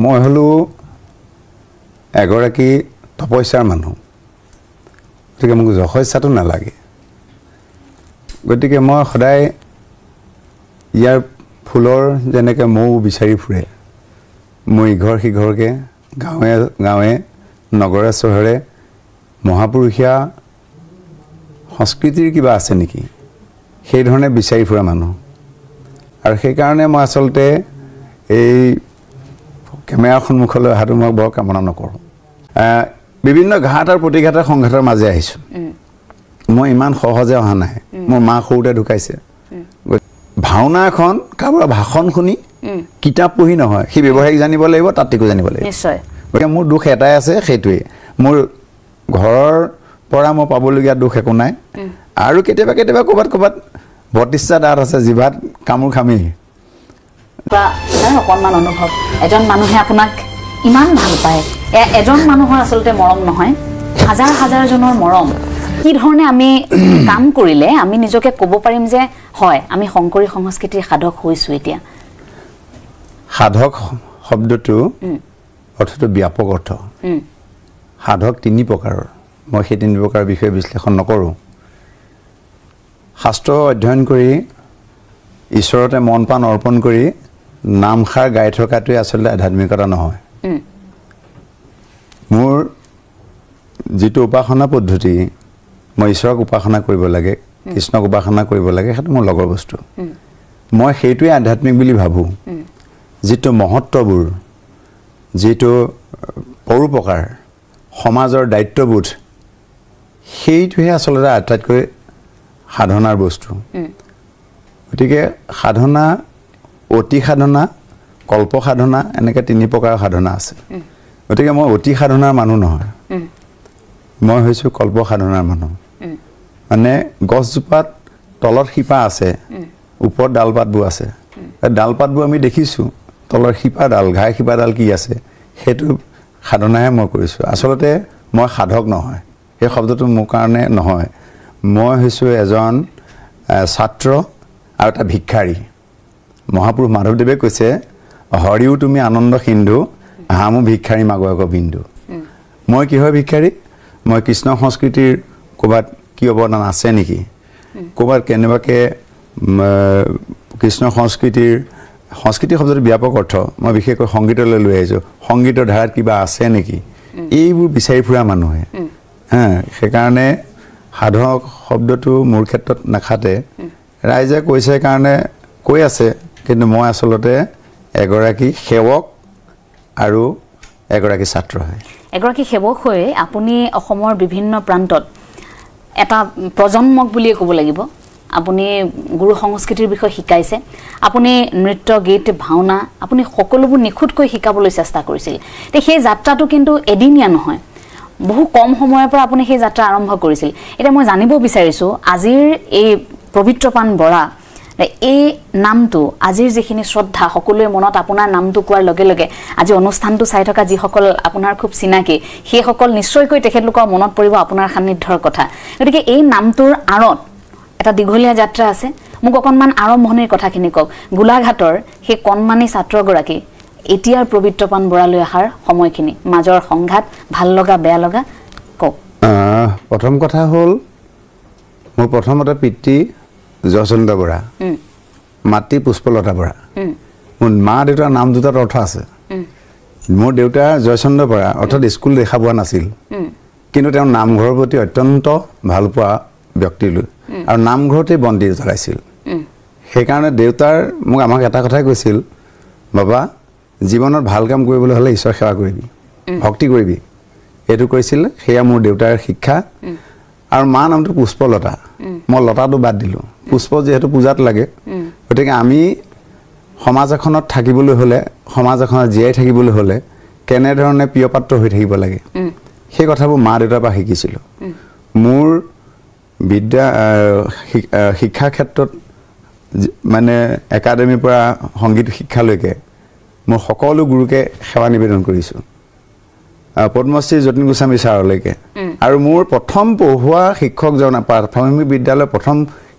মই হলো এগৰাকী তপস্যাৰ মানুহ গতিকে মোক যশস্যাটো নালাগে গতিকে মই সদায় ইয়াৰ ফুলৰ যেনেকৈ মৌ বিচাৰি ফুৰে মই ইঘৰ সিঘৰকে গাঁৱে গাঁৱে নগৰে চহৰে মহাপুৰুষীয়া সংস্কৃতিৰ কিবা আছে নেকি সেই ধৰণে বিচাৰি ফুৰা মানুহ আৰু সেইকাৰণে মই আচলতে এই কেমেৰাৰ সন্মুখলৈ অহাটো মই বৰ কামনা নকৰোঁ বিভিন্ন ঘাট আৰু প্ৰতিঘাতৰ সংঘাতৰ মাজে আহিছোঁ মই ইমান সহজে অহা নাই মোৰ মা সৰুতে ঢুকাইছে ভাওনা এখন কাৰোবাৰ ভাষণ শুনি কিতাপ পঢ়ি নহয় সেই ব্যৱহাৰিক জানিব লাগিব তাত্ত্বিকো জানিব লাগিব নিশ্চয় গতিকে মোৰ দুখ এটাই আছে সেইটোৱে মোৰ ঘৰৰ পৰা মই পাবলগীয়া দুখ একো নাই আৰু কেতিয়াবা কেতিয়াবা ক'ৰবাত ৩২টা দাঁত আছে জিভাত কামোৰ খামি অকণমান অনুভৱ এজন মানুহে আপোনাক ইমান ভাল পায় এজন মানুহৰ আচলতে মৰম নহয় হাজাৰ হাজাৰজনৰ মৰম কি ধৰণে আমি কাম কৰিলে আমি নিজকে ক'ব পাৰিম যে হয় আমি শংকৰী সংস্কৃতিৰ সাধক হৈছোঁ এতিয়া সাধক শব্দটো অৰ্থটো ব্যাপক অৰ্থ সাধক তিনি প্ৰকাৰৰ মই সেই তিনি প্ৰকাৰৰ বিষয়ে বিশ্লেষণ নকৰোঁ শাস্ত্ৰ অধ্যয়ন কৰি ঈশ্বৰতে মন প্ৰাণ অৰ্পণ কৰি নামষাৰ গাই থকাটোৱে আচলতে আধ্যাত্মিকতা নহয় মোৰ যিটো উপাসনা পদ্ধতি মই ঈশ্বৰক উপাসনা কৰিব লাগে কৃষ্ণক উপাসনা কৰিব লাগে সেইটো মোৰ লগৰ বস্তু মই সেইটোৱে আধ্যাত্মিক বুলি ভাবোঁ যিটো মহত্ববোৰ যিটো পৰোপকাৰ সমাজৰ দায়িত্ববোধ সেইটোহে আচলতে আটাইতকৈ সাধনাৰ বস্তু গতিকে সাধনা অতি সাধনা কল্প সাধনা এনেকৈ তিনি প্ৰকাৰৰ সাধনা আছে গতিকে মই অতি সাধনাৰ মানুহ নহয় মই হৈছোঁ কল্প সাধনাৰ মানুহ মানে গছজোপাত তলত শিপা আছে ওপৰত ডালপাতবোৰ আছে ডালপাতবোৰ আমি দেখিছোঁ তলৰ শিপাডাল ঘাই শিপাডাল কি আছে সেইটো সাধনাহে মই কৰিছোঁ আচলতে মই সাধক নহয় সেই শব্দটো মোৰ কাৰণে নহয় মই হৈছোঁ এজন ছাত্ৰ আৰু এটা ভিক্ষাৰী মহাপুৰুষ মাধৱদেৱে কৈছে হৰিও তুমি আনন্দ সিন্ধু হামো ভিক্ষাৰী মাগক বিন্দু মই কিহৰ ভিক্ষাৰী মই কৃষ্ণ সংস্কৃতিৰ ক'ৰবাত কি অৱদান আছে নেকি ক'ৰবাত কেনেবাকৈ কৃষ্ণ সংস্কৃতি শব্দটো ব্যাপক অৰ্থ মই বিশেষকৈ সংগীতলৈ লৈ আহিছোঁ সংগীতৰ ধাৰাত কিবা আছে নেকি এইবোৰ বিচাৰি ফুৰা মানুহে সেইকাৰণে সাধক শব্দটো মোৰ ক্ষেত্ৰত নাখাতে ৰাইজে কৈছে কাৰণে কৈ আছে কিন্তু মই আচলতে এগৰাকী সেৱক আৰু এগৰাকী ছাত্ৰ হয় এগৰাকী সেৱক হৈ আপুনি অসমৰ বিভিন্ন প্ৰান্তত এটা প্ৰজন্মক বুলিয়ে ক'ব লাগিব আপুনি গুৰু সংস্কৃতিৰ বিষয়ে শিকাইছে আপুনি নৃত্য গীত ভাওনা আপুনি সকলোবোৰ নিখুঁতকৈ শিকাবলৈ চেষ্টা কৰিছিল তে সেই যাত্ৰাটো কিন্তু এদিনীয়া নহয় বহু কম সময়ৰ পৰা আপুনি সেই যাত্ৰা আৰম্ভ কৰিছিল এটা মই জানিব বিচাৰিছোঁ আজিৰ এই পবিত্ৰপান বৰা এই নামটো আজিৰ যিখিনি শ্ৰদ্ধা সকলোৱে মনত আপোনাৰ নামটো কোৱাৰ লগে লগে আজি অনুষ্ঠানটো চাই থকা যিসকল আপোনাৰ খুব চিনাকি সেইসকল নিশ্চয়কৈ তেখেতলোকৰ মনত পৰিব আপোনাৰ সান্নিধ্যৰ কথা গতিকে এই নামটোৰ আঁৰত এটা দীঘলীয়া যাত্ৰা আছে মোক অকণমান আৰম্ভণিৰ কথাখিনি কওক গোলাঘাটৰ সেই কণমানি ছাত্ৰগৰাকী এতিয়াৰ পবিত্ৰপান বৰালৈ অহাৰ সময়খিনি মাজৰ সংঘাত ভাল লগা বেয়া লগা কওক প্ৰথম কথা হ'ল মোৰ প্ৰথমতে পিতৃ জয়চন্দ্ৰ বৰা মাতৃ পুষ্পলতা বৰা মোৰ মা দেউতাৰ নাম দুটাত অৰ্থ আছে মোৰ দেউতা জয়চন্দ্ৰ বৰা অৰ্থাৎ স্কুল দেখা পোৱা নাছিল কিন্তু তেওঁ নামঘৰৰ প্ৰতি অত্যন্ত ভাল পোৱা ব্যক্তিলৈ আৰু নামঘৰতে বন্তি জ্বলাইছিল সেইকাৰণে দেউতাৰ মোক আমাক এটা কথাই কৈছিল বাবা জীৱনত ভাল কাম কৰিবলৈ হ'লে ঈশ্বৰ সেৱা কৰিবি ভক্তি কৰিবি এইটো কৈছিল সেয়া মোৰ দেউতাৰ শিক্ষা আৰু মা নামটো পুষ্পলতা মই লতাটো বাদ দিলোঁ পুষ্প যিহেতু পূজাত লাগে গতিকে আমি সমাজ এখনত থাকিবলৈ হ'লে সমাজ এখনত জীয়াই থাকিবলৈ হ'লে কেনেধৰণে প্ৰিয় পাত্ৰ হৈ থাকিব লাগে সেই কথাবোৰ মা দেউতাৰ পৰা শিকিছিলোঁ মোৰ শিক্ষা ক্ষেত্ৰত মানে একাডেমীৰ পৰা সংগীত শিক্ষালৈকে মই সকলো গুৰুকে সেৱা নিবেদন কৰিছোঁ পদ্মশ্ৰী যতীন গোস্বামী ছাৰলৈকে আৰু মোৰ প্ৰথম পঢ়ুৱা শিক্ষকজন প্ৰাথমিক বিদ্যালয়ৰ প্ৰথম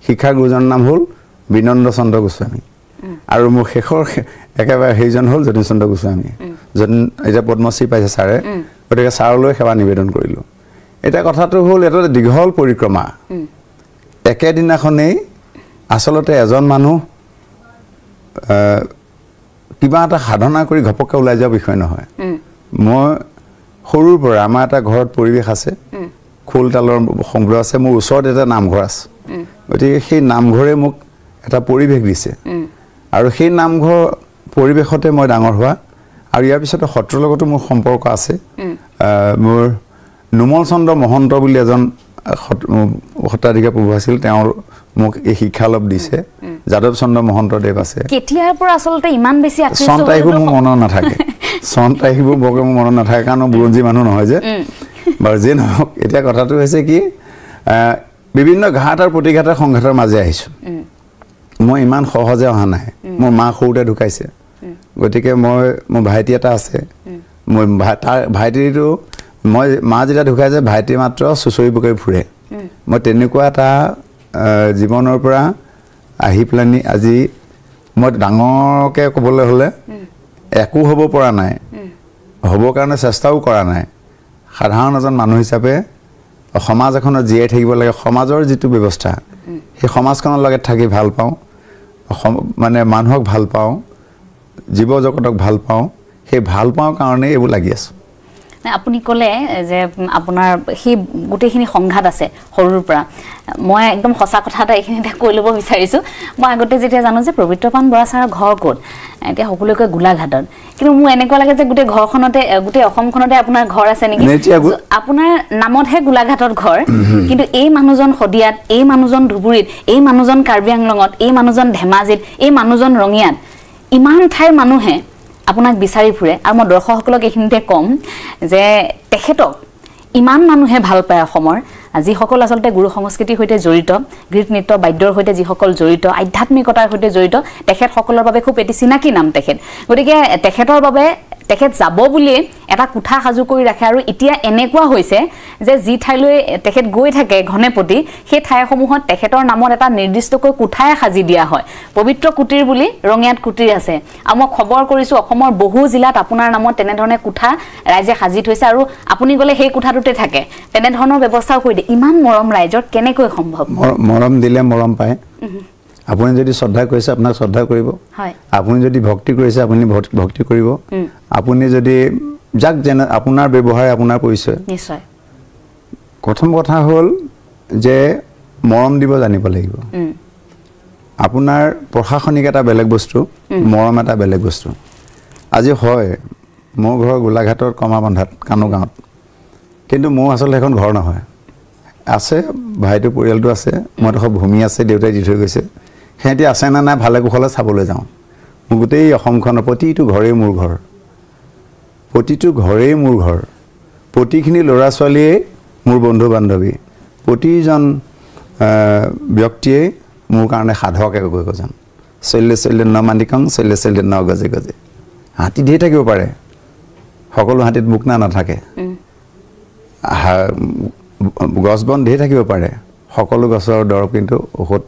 শিক্ষা গুৰুজনৰ নাম হ'ল বিনন্দ চন্দ্ৰ গোস্বামী আৰু মোৰ শেষৰ একেবাৰে সেইজন হ'ল যতীন চন্দ্ৰ গোস্বামী যেন এতিয়া পদ্মশ্ৰী পাইছে ছাৰে গতিকে ছাৰলৈ সেৱা নিবেদন কৰিলোঁ এতিয়া কথাটো হ'ল এটা দীঘল পৰিক্ৰমা একেদিনাখনেই আচলতে এজন মানুহ কিবা এটা সাধনা কৰি ঘপককৈ ওলাই যোৱা বিষয় নহয় মই সৰুৰ পৰা আমাৰ এটা ঘৰত পৰিৱেশ আছে খোল তালৰ সংগ্ৰহ আছে মোৰ ওচৰত এটা নামঘৰ আছে গতিকে সেই নামঘৰে মোক এটা পৰিৱেশ দিছে আৰু সেই নামঘৰ পৰিৱেশতে মই ডাঙৰ হোৱা আৰু ইয়াৰ পিছতে সত্ৰৰ লগতো মোৰ সম্পৰ্ক আছে মোৰ নোমল চন্দ্ৰ মহন্ত বুলি এজন সত্ৰাধিকাৰ প্ৰভু আছিল তেওঁৰ মোক এই শিক্ষা অলপ দিছে যাদৱ চন্দ্ৰ মহন্তদেৱ আছে কেতিয়াৰ পৰা আচলতে ইমান বেছি আকৃষ্ট চন তাৰিখবোৰ মোৰ মনত নাথাকে চন তাৰিখবোৰ বৰকৈ মোৰ মনত নাথাকে কাৰণ বুৰঞ্জী মানুহ নহয় যে বাৰু যি নহওক এতিয়া কথাটো হৈছে কি বিভিন্ন ঘাট আৰু প্ৰতিঘাতৰ সংঘাতৰ মাজে আহিছোঁ মই ইমান সহজে অহা নাই মোৰ মা সৰুতে ঢুকাইছে গতিকে মোৰ ভাইটি এটা আছে মই তাৰ ভাইটিটো মই মা যেতিয়া ঢুকাইছে ভাইটি মাত্ৰ চুচৰি বুকৰি ফুৰে মই তেনেকুৱা এটা জীৱনৰ পৰা আহি পেলানি আজি মই ডাঙৰকৈ ক'বলৈ হ'লে একো হ'ব পৰা নাই হ'বৰ কাৰণে চেষ্টাও কৰা নাই সাধাৰণ এজন মানুহ হিচাপে সমাজ এখনত জীয়াই থাকিব লাগে সমাজৰ যিটো ব্যৱস্থা সেই সমাজখনৰ লগত থাকি ভাল পাওঁ মানে মানুহক ভাল পাওঁ জীৱ জগতক ভাল পাওঁ সেই ভাল পাওঁ কাৰণে এইবোৰ লাগি আছোঁ আপুনি ক'লে যে আপোনাৰ সেই গোটেইখিনি সংঘাত আছে সৰুৰ পৰা মই একদম সঁচা কথা এটা এইখিনিতে কৈ ল'ব বিচাৰিছোঁ মই আগতে যেতিয়া জানো যে পবিত্ৰপ্ৰাণ বৰা ছাৰৰ ঘৰ ক'ত এতিয়া সকলোকে গোলাঘাটত কিন্তু মোৰ এনেকুৱা লাগে যে গোটেই ঘৰখনতে গোটেই অসমখনতে আপোনাৰ ঘৰ আছে নেকি আপোনাৰ নামতহে গোলাঘাটত ঘৰ কিন্তু এই মানুহজন শদিয়াত এই মানুহজন ধুবুৰীত এই মানুহজন কাৰ্বি আংলঙত এই মানুহজন ধেমাজিত এই মানুহজন ৰঙিয়াত ইমান ঠাইৰ মানুহে আপোনাক বিচাৰি ফুৰে আৰু মই দৰ্শকসকলক এইখিনিতে ক'ম যে তেখেতক ইমান মানুহে ভাল পায় অসমৰ যিসকল আচলতে গুৰু সংস্কৃতিৰ সৈতে জড়িত গীত নৃত্য বাদ্যৰ সৈতে যিসকল জড়িত আধ্যাত্মিকতাৰ সৈতে জড়িত তেখেতসকলৰ বাবে খুব এটি চিনাকি নাম তেখেত গতিকে তেখেতৰ বাবে তেখেত যাব বুলিয়ে এটা কোঠা সাজু কৰি ৰাখে আৰু এতিয়া এনেকুৱা হৈছে যে যি ঠাইলৈ তেখেত গৈ থাকে ঘনেপতি সেই ঠাইসমূহত তেখেতৰ নামত এটা নিৰ্দিষ্টকৈ কোঠাই সাজি দিয়া হয় পবিত্ৰ কুটিৰ বুলি ৰঙিয়াত কুটিৰ আছে আৰু মই খবৰ কৰিছোঁ অসমৰ বহু জিলাত আপোনাৰ নামত তেনেধৰণে কোঠা ৰাইজে সাজি থৈছে আৰু আপুনি গ'লে সেই কোঠাটোতে থাকে তেনেধৰণৰ ব্যৱস্থাও কৰি দিয়ে ইমান মৰম ৰাইজৰ কেনেকৈ সম্ভৱ মৰম দিলে মৰম পায় আপুনি যদি শ্ৰদ্ধা কৰিছে আপোনাক শ্ৰদ্ধা কৰিব আপুনি যদি ভক্তি কৰিছে আপুনি ভক্তি কৰিব আপুনি যদি যাক যেনে আপোনাৰ ব্যৱহাৰ আপোনাৰ পৰিচয় নিশ্চয় প্ৰথম কথা হ'ল যে মৰম দিব জানিব লাগিব আপোনাৰ প্ৰশাসনিক এটা বেলেগ বস্তু মৰম এটা বেলেগ বস্তু আজি হয় মোৰ ঘৰ গোলাঘাটৰ কমাবন্ধাত কানু গাঁৱত কিন্তু মোৰ আচলতে এখন ঘৰ নহয় আছে ভাইটোৰ পৰিয়ালটো আছে মই এডোখৰ ভূমি আছে দেউতাই দি থৈ গৈছে সিহঁতি আছে নে নাই ভালে কুশলে চাবলৈ যাওঁ মোৰ গোটেই অসমখনৰ প্ৰতিটো ঘৰেই মোৰ ঘৰ প্ৰতিখিনি ল'ৰা ছোৱালীয়ে মোৰ বন্ধু বান্ধৱী প্ৰতিজন ব্যক্তিয়ে মোৰ কাৰণে সাধক একোজন চল্য ন মানিকং চল্য ন গজে গজে হাতী ধেৰ থাকিব পাৰে সকলো হাতীত মুখ নাথাকে গছ বন ধেৰ থাকিব পাৰে সকলো গছৰ দৰৱ কিন্তু ঔষধ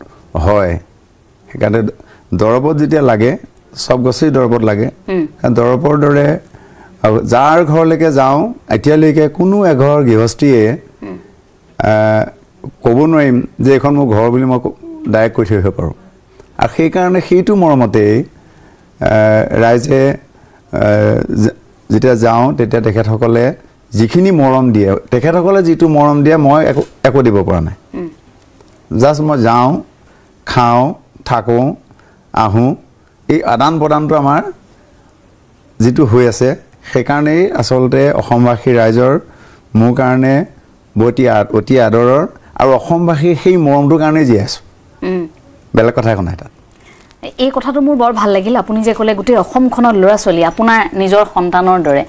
হয় সেইকাৰণে দৰৱত যেতিয়া লাগে চব গছেই দৰৱত লাগে দৰৱৰ দৰে যাৰ ঘৰলৈকে যাওঁ এতিয়ালৈকে কোনো এঘৰ গৃহস্থীয়ে ক'ব নোৱাৰিম যে এইখন মোৰ ঘৰ বুলি মই ডাইৰেক্ট কৈ থৈ আহিব পাৰোঁ আৰু সেইকাৰণে সেইটো মৰমতেই ৰাইজে যেতিয়া যাওঁ তেতিয়া তেখেতসকলে যিখিনি মৰম দিয়ে তেখেতসকলে যিটো মৰম দিয়ে মই একো দিব পৰা নাই জাষ্ট মই যাওঁ খাওঁ থাকোঁ আহোঁ এই আদান প্ৰদানটো আমাৰ যিটো হৈ আছে সেইকাৰণেই আচলতে অসমবাসী ৰাইজৰ মোৰ কাৰণে অতি আদৰৰ আৰু অসমবাসীৰ সেই মৰমটোৰ কাৰণেই জীয়াই আছোঁ বেলেগ কথা একো নাই তাত এই কথাটো মোৰ বৰ ভাল লাগিল আপুনি যে ক'লে গোটেই অসমখনৰ ল'ৰা ছোৱালী আপোনাৰ নিজৰ সন্তানৰ দৰে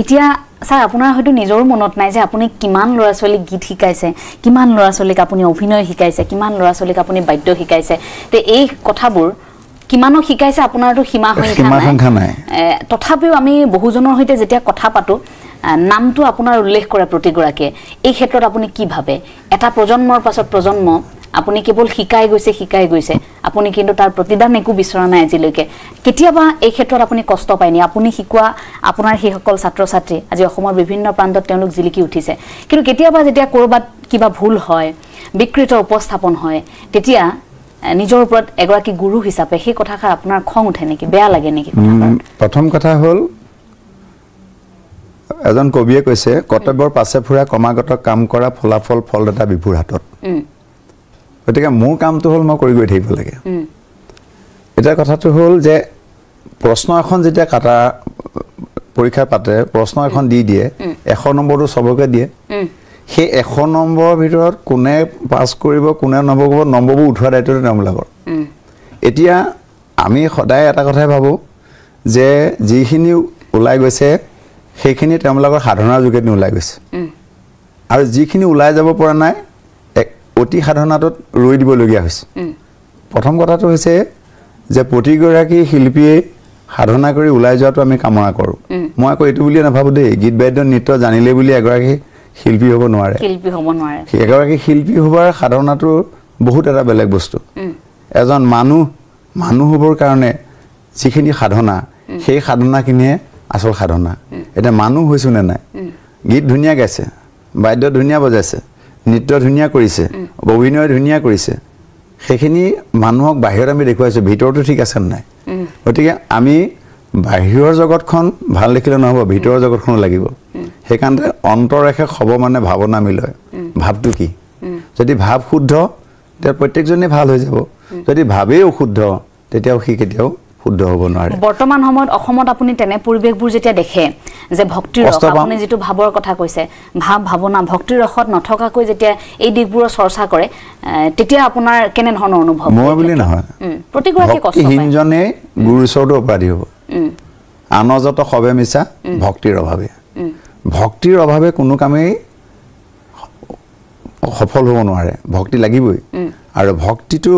এতিয়া ছাৰ আপোনাৰ হয়তো নিজৰো মনত নাই যে আপুনি কিমান ল'ৰা ছোৱালীক গীত শিকাইছে কিমান ল'ৰা ছোৱালীক আপুনি অভিনয় শিকাইছে কিমান ল'ৰা ছোৱালীক আপুনি বাদ্য শিকাইছে তে এই কথাবোৰ কিমানক শিকাইছে আপোনাৰতো সীমা সংখ্যা নাই তথাপিও আমি বহুজনৰ সৈতে যেতিয়া কথা পাতো নামটো আপোনাৰ উল্লেখ কৰে প্ৰতিগৰাকীয়ে এই ক্ষেত্ৰত আপুনি কি ভাবে এটা প্ৰজন্মৰ পাছত প্ৰজন্ম আপুনি কেৱল শিকাই গৈছে আপুনি কিন্তু তাৰ প্ৰতিদান একো বিচৰা নাই আজিলৈকে কেতিয়াবা এই ক্ষেত্ৰত আপুনি কষ্ট পায়নি আপুনি শিকোৱা আপোনাৰ সেই সকল ছাত্ৰ ছাত্ৰী আজি অসমৰ বিভিন্ন প্ৰান্তত তেওঁলোক জিলিকি উঠিছে কিন্তু কেতিয়াবা যেতিয়া কৰবাত কিবা ভুল হয় বিকৃত উপস্থাপন হয় তেতিয়া নিজৰ ওপৰত এগৰাকী গুৰু হিচাপে সেই কথাষাৰ আপোনাৰ খং উঠে নেকি বেয়া লাগে নেকি প্ৰথম কথা হ'ল এজন কবিয়ে কৈছে কৰ্তব্যৰ পাছে ফুৰা ক্ৰমাগত কাম কৰা ফলাফল ফলদাতা বিভুৰ হাতত গতিকে মোৰ কামটো হ'ল মই কৰি গৈ থাকিব লাগে এটা কথাটো হ'ল যে প্ৰশ্ন এখন যেতিয়া কাটা পৰীক্ষা পাতে প্ৰশ্ন এখন দি দিয়ে 100 নম্বৰটো সবকে দিয়ে সেই 100 নম্বৰৰ ভিতৰত কোনে পাছ কৰিব কোনে নম্বৰবোৰ উঠোৱা দায়িত্বটো তেওঁলোকৰ এতিয়া আমি সদায় এটা কথাই ভাবো যে যিখিনি ওলাই গৈছে সেইখিনি তেওঁলোকৰ সাধনাৰ যোগেদি ওলাই গৈছে আৰু যিখিনি ওলাই যাব পৰা নাই অতি সাধনাটোত ৰৈ দিবলগীয়া হৈছে প্ৰথম কথাটো হৈছে যে প্ৰতিগৰাকী শিল্পীয়ে সাধনা কৰি ওলাই যোৱাটো আমি কামনা কৰোঁ মই আকৌ এইটো বুলি নাভাবো দেই গীত বাদ্য নৃত্য জানিলে বুলি এগৰাকী শিল্পী হ'ব নোৱাৰে এগৰাকী শিল্পী হোৱাৰ সাধনাটো বহুত এটা বেলেগ বস্তু এজন মানুহ হ'বৰ কাৰণে যিখিনি সাধনা সেই সাধনাখিনিয়ে আসল সাধনা এটা মানুহ হৈছো নে নাই গীত ধুনীয়া গাইছে বাদ্য ধুনীয়া বজাইছে নৃত্য ধুনীয়া কৰিছে অভিনয় ধুনীয়া কৰিছে সেইখিনি মানুহক বাহিৰত আমি দেখুৱাইছো ভিতৰটো ঠিক আছে নাই গতিকে আমি বাহিৰৰ জগতখন ভাল দেখিলে নহ'ব ভিতৰৰ জগতখনো লাগিব সেইকাৰণে অন্তৰেখে হ'ব মানে ভাৱনা মিলয় ভাৱটো কি যদি ভাৱ শুদ্ধ তেতিয়া প্ৰত্যেকজনে ভাল হৈ যাব যদি ভাৱেই অশুদ্ধ তেতিয়াও সি কেতিয়াও শুদ্ধ হ'ব নোৱাৰে বৰ্তমান সময়ত অসমত আপুনি তেনে পৰিৱেশবোৰ যেতিয়া দেখে যে ভক্তিৰ ৰস আপুনি যেটো ভাবৰ কথা কৈছে ভাৱনা ভক্তিৰ ৰসত নথকাকৈ যেতিয়া এই দিকবোৰৰ চৰ্চা কৰে তেতিয়া আপোনাৰ কেনে ধৰণৰ অনুভৱ মই বুলি নহয় প্ৰতিগৰাকী কষ্ট পায় হিনজনে গুৰুৰ ওচৰতো অপৰাধী হ'ব আনজত সবে মিছা ভক্তিৰ অভাৱে কোনো কামেই সফল হ'ব নোৱাৰে ভক্তি লাগিবই আৰু ভক্তিটো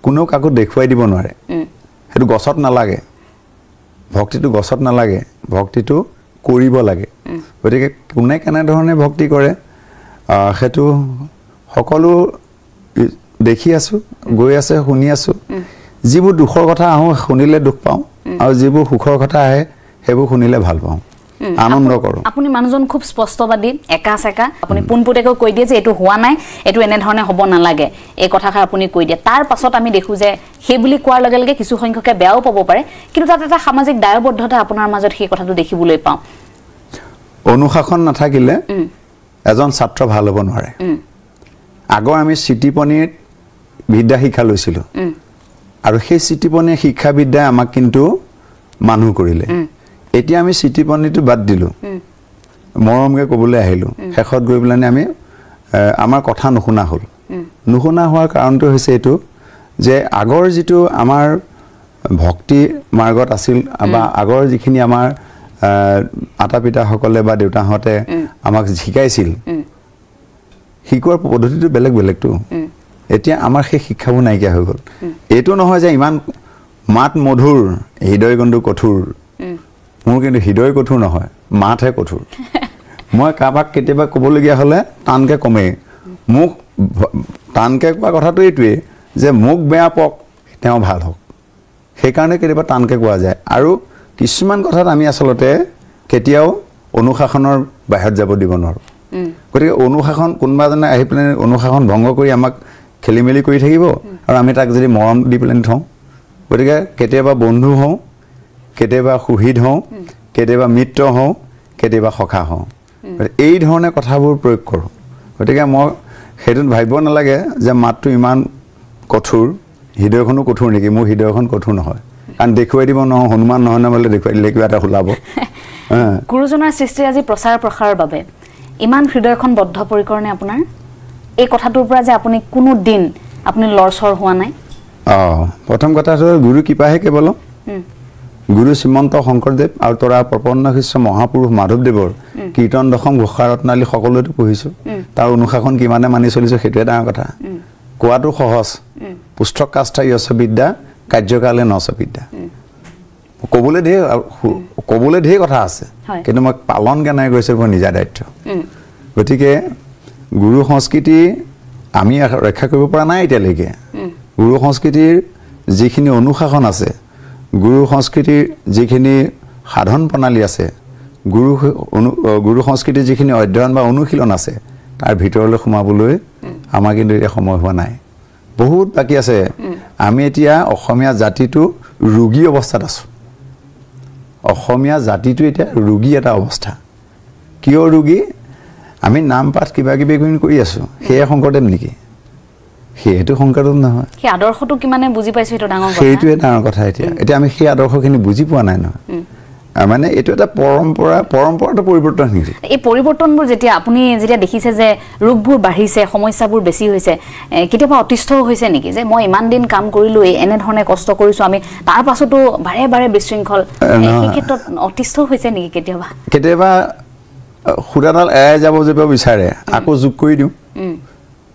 কোনো কাকো দেখুৱাই দিব নোৱাৰে সেইটো গছত নালাগে ভক্তিটো গছত নালাগে ভক্তিটো কৰিব লাগে গতিকে কোনে কেনে ধৰণে ভক্তি কৰে সেইটো সকলো দেখি আছো গৈ আছে শুনি আছো যিবোৰ দুখৰ কথা আহো শুনিলে দুখ পাওঁ আৰু যিবোৰ সুখৰ কথা আহে সেইবোৰ শুনিলে ভাল পাওঁ আনন্দ কৰোঁ আপুনি মানুহজন খুব স্পষ্টবাদী একা আপুনি পোনপটীয়াকৈ কৈ দিয়ে যে এইটো হোৱা নাই এইটো এনে ধৰণে হ'ব নালাগে এই কথাষাৰ আপুনি কৈ দিয়ে তাৰ পাছত আমি দেখো যে সেই বুলি কোৱাৰ লগে লগে কিছু সংখ্যকে বেয়াও পাব পাৰে কিন্তু তাত এটা সামাজিক দায়বদ্ধতা আপোনাৰ মাজত সেই কথাটো দেখিবলৈ পাওঁ অনুশাসন নাথাকিলে এজন ছাত্ৰ ভাল হ'ব নোৱাৰে আগৰ আমি চিটিপনিত বিদ্যা শিক্ষা লৈছিলোঁ আৰু সেই চিটিপনিৰ শিক্ষা বিদ্যাই আমাক কিন্তু মানুহ কৰিলে এতিয়া আমি চিটিপনিটো বাদ দিলোঁ মৰমকৈ ক'বলৈ আহিলোঁ শেষত গৈ পেলাই আমি আমাৰ কথা নুশুনা হ'ল নুশুনা হোৱাৰ কাৰণটো হৈছে এইটো যে আগৰ যিটো আমাৰ ভক্তি মাৰ্গত আছিল বা আগৰ যিখিনি আমাৰ আটা পিতাসকলে বা দেউতাহঁতে আমাক শিকাইছিল শিকোৱাৰ পদ্ধতিটো বেলেগটো এতিয়া আমাৰ সেই শিক্ষাবোৰ নাইকিয়া হৈ গ'ল এইটো নহয় যে ইমান মাত মধুৰ হৃদয় গণ্ডু কঠোৰ মোৰ কিন্তু হৃদয় কঠোৰ নহয় মাতহে কঠোৰ মই কাবাক কেতিয়াবা ক'বলগীয়া হ'লে টানকৈ কমেই মোক টানকৈ কোৱা কথাটো এইটোৱে যে মোক বেয়া পাওক তেওঁ ভাল হওক সেইকাৰণে কেতিয়াবা টানকৈ কোৱা যায় আৰু কিছুমান কথাত আমি আচলতে কেতিয়াও অনুশাসনৰ বাহিৰত যাব দিব নোৱাৰোঁ গতিকে অনুশাসন কোনোবা এজনে আহি পেলাই অনুশাসন ভংগ কৰি আমাক খেলি মেলি কৰি থাকিব আৰু আমি তাক যদি মৰম দি পেলাই থওঁ গতিকে কেতিয়াবা বন্ধু হওঁ কেতিয়াবা সুহৃদ হওঁ কেতিয়াবা মিত্ৰ হওঁ কেতিয়াবা সখা হওঁ এই ধৰণে কথাবোৰ প্ৰয়োগ কৰোঁ গতিকে মই সেইটোত ভাবিব নালাগে যে মাতটো ইমান কঠোৰ হৃদয়খনো কঠোৰ নেকি মোৰ হৃদয়খন কঠোৰ নহয় কাৰণ দেখুৱাই দিব নহয় হনুমান নহয় নহ'লে দেখুৱাই দিলে কিবা এটা ওলাব গুৰুজনাৰ সৃষ্টি আজি প্ৰচাৰ প্ৰসাৰৰ বাবে ইমান হৃদয়খন বদ্ধপৰিকৰণে আপোনাৰ এই কথাটোৰ পৰা যে আপুনি কোনো দিন আপুনি লৰচৰ হোৱা নাই প্ৰথম কথাটো গুৰু কৃপাহে কেৱল গুৰু শ্ৰীমন্ত শংকৰদেৱ আৰু তৰা প্ৰপন্ন শিষ্য মহাপুৰুষ মাধৱদেৱৰ কীৰ্তন দশম ঘোষাৰত্নালী সকলোৱেতো পঢ়িছোঁ তাৰ অনুশাসন কিমানে মানি চলিছোঁ সেইটোৱে ডাঙৰ কথা কোৱাটো সহজ পুস্তক কাষ্ঠ য়ছ বিদ্যা কাৰ্যকালে নচ বিদ্যা ক'বলৈ ঢেৰ কথা আছে কিন্তু মই পালন কেনেকৈ কৰিছোঁ মোৰ নিজা দায়িত্ব গতিকে গুৰু সংস্কৃতি আমি ৰক্ষা কৰিব পৰা নাই এতিয়ালৈকে গুৰু সংস্কৃতিৰ যিখিনি অনুশাসন আছে গুৰু সংস্কৃতিৰ যিখিনি সাধন প্ৰণালী আছে গুৰু সংস্কৃতিৰ যিখিনি অধ্যয়ন বা অনুশীলন আছে তাৰ ভিতৰলৈ সোমাবলৈ আমাৰ কিন্তু এতিয়া সময় হোৱা নাই বহুত বাকি আছে আমি এতিয়া অসমীয়া জাতিটো ৰোগী অৱস্থাত আছো অসমীয়া জাতিটো এতিয়া ৰোগী এটা অৱস্থা কিয় ৰোগী আমি নাম পাঠ কিবা কিবি কৰি আছো সেয়া শংকৰদেৱ নেকি সেইটো শংকৰদেৱ নহয় সেই আদৰ্শটো কিমানে বুজি পাইছো এটা ডাঙৰ কথা সেইটোৱে ডাঙৰ কথা এতিয়া আমি সেই আদৰ্শখিনি বুজি পোৱা নাই নহয় মানে এইটো এটা পৰম্পৰাটো পৰিৱৰ্তন হৈছে এই পৰিৱৰ্তনবোৰ যেতিয়া আপুনি যেতিয়া দেখিছে যে ৰোগবোৰ বাঢ়িছে সমস্যাবোৰ বেছি হৈছে কেতিয়াবা অতিষ্ঠ হৈছে নেকি যে মই ইমান দিন কাম কৰিলো এনে ধৰণে কষ্ট কৰিছো আমি তাৰ পাছতো বাৰে বাৰে বিশৃংখল এই ক্ষেত্ৰত অতিষ্ঠ হৈছে নেকি কেতিয়াবা খুঁটাডাল এৰাই যাব বিচাৰে আকৌ যোগ কৰি দিওঁ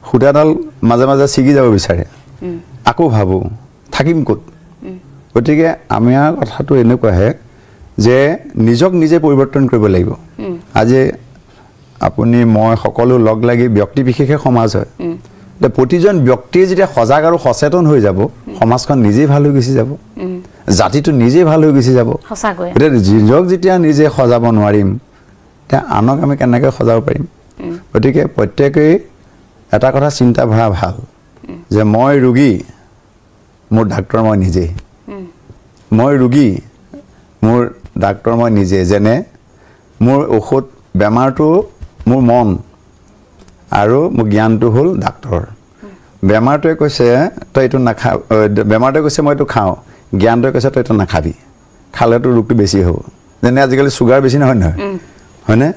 খুঁটাডাল মাজে মাজে ছিগি যাব বিচাৰে আকৌ ভাবো থাকিম ক'ত গতিকে আমাৰ কথাটো এনেকুৱাহে যে নিজক নিজে পৰিৱৰ্তন কৰিব লাগিব আজি আপুনি মই সকলো লগ লাগি ব্যক্তি বিশেষে সমাজ হয় প্ৰতিজন ব্যক্তিয়ে যেতিয়া সজাগ আৰু সচেতন হৈ যাব সমাজখন নিজেই ভাল হৈ গুচি যাব জাতিটো নিজেই ভাল হৈ গুচি যাব এতিয়া নিজক যেতিয়া নিজে সজাব নোৱাৰিম তেতিয়া আনক আমি কেনেকৈ সজাব পাৰিম গতিকে প্ৰত্যেকেই এটা কথা চিন্তা ভৰা ভাল যে মই ৰোগী মোৰ ডাক্তৰ মই নিজেই মই ৰোগী মোৰ ডাক্তৰ মই নিজে যেনে মোৰ ঔষধ বেমাৰটো মোৰ মন আৰু মোৰ জ্ঞানটো হ'ল ডাক্তৰ বেমাৰটোৱে কৈছে তই এইটো নাখা বেমাৰটোৱে কৈছে মই এইটো খাওঁ জ্ঞানটোৱে কৈছে তই এইটো নাখাবি খালেতো ৰোগটো বেছি হ'ব যেনে আজিকালি চুগাৰ বেছি নহয় হয়নে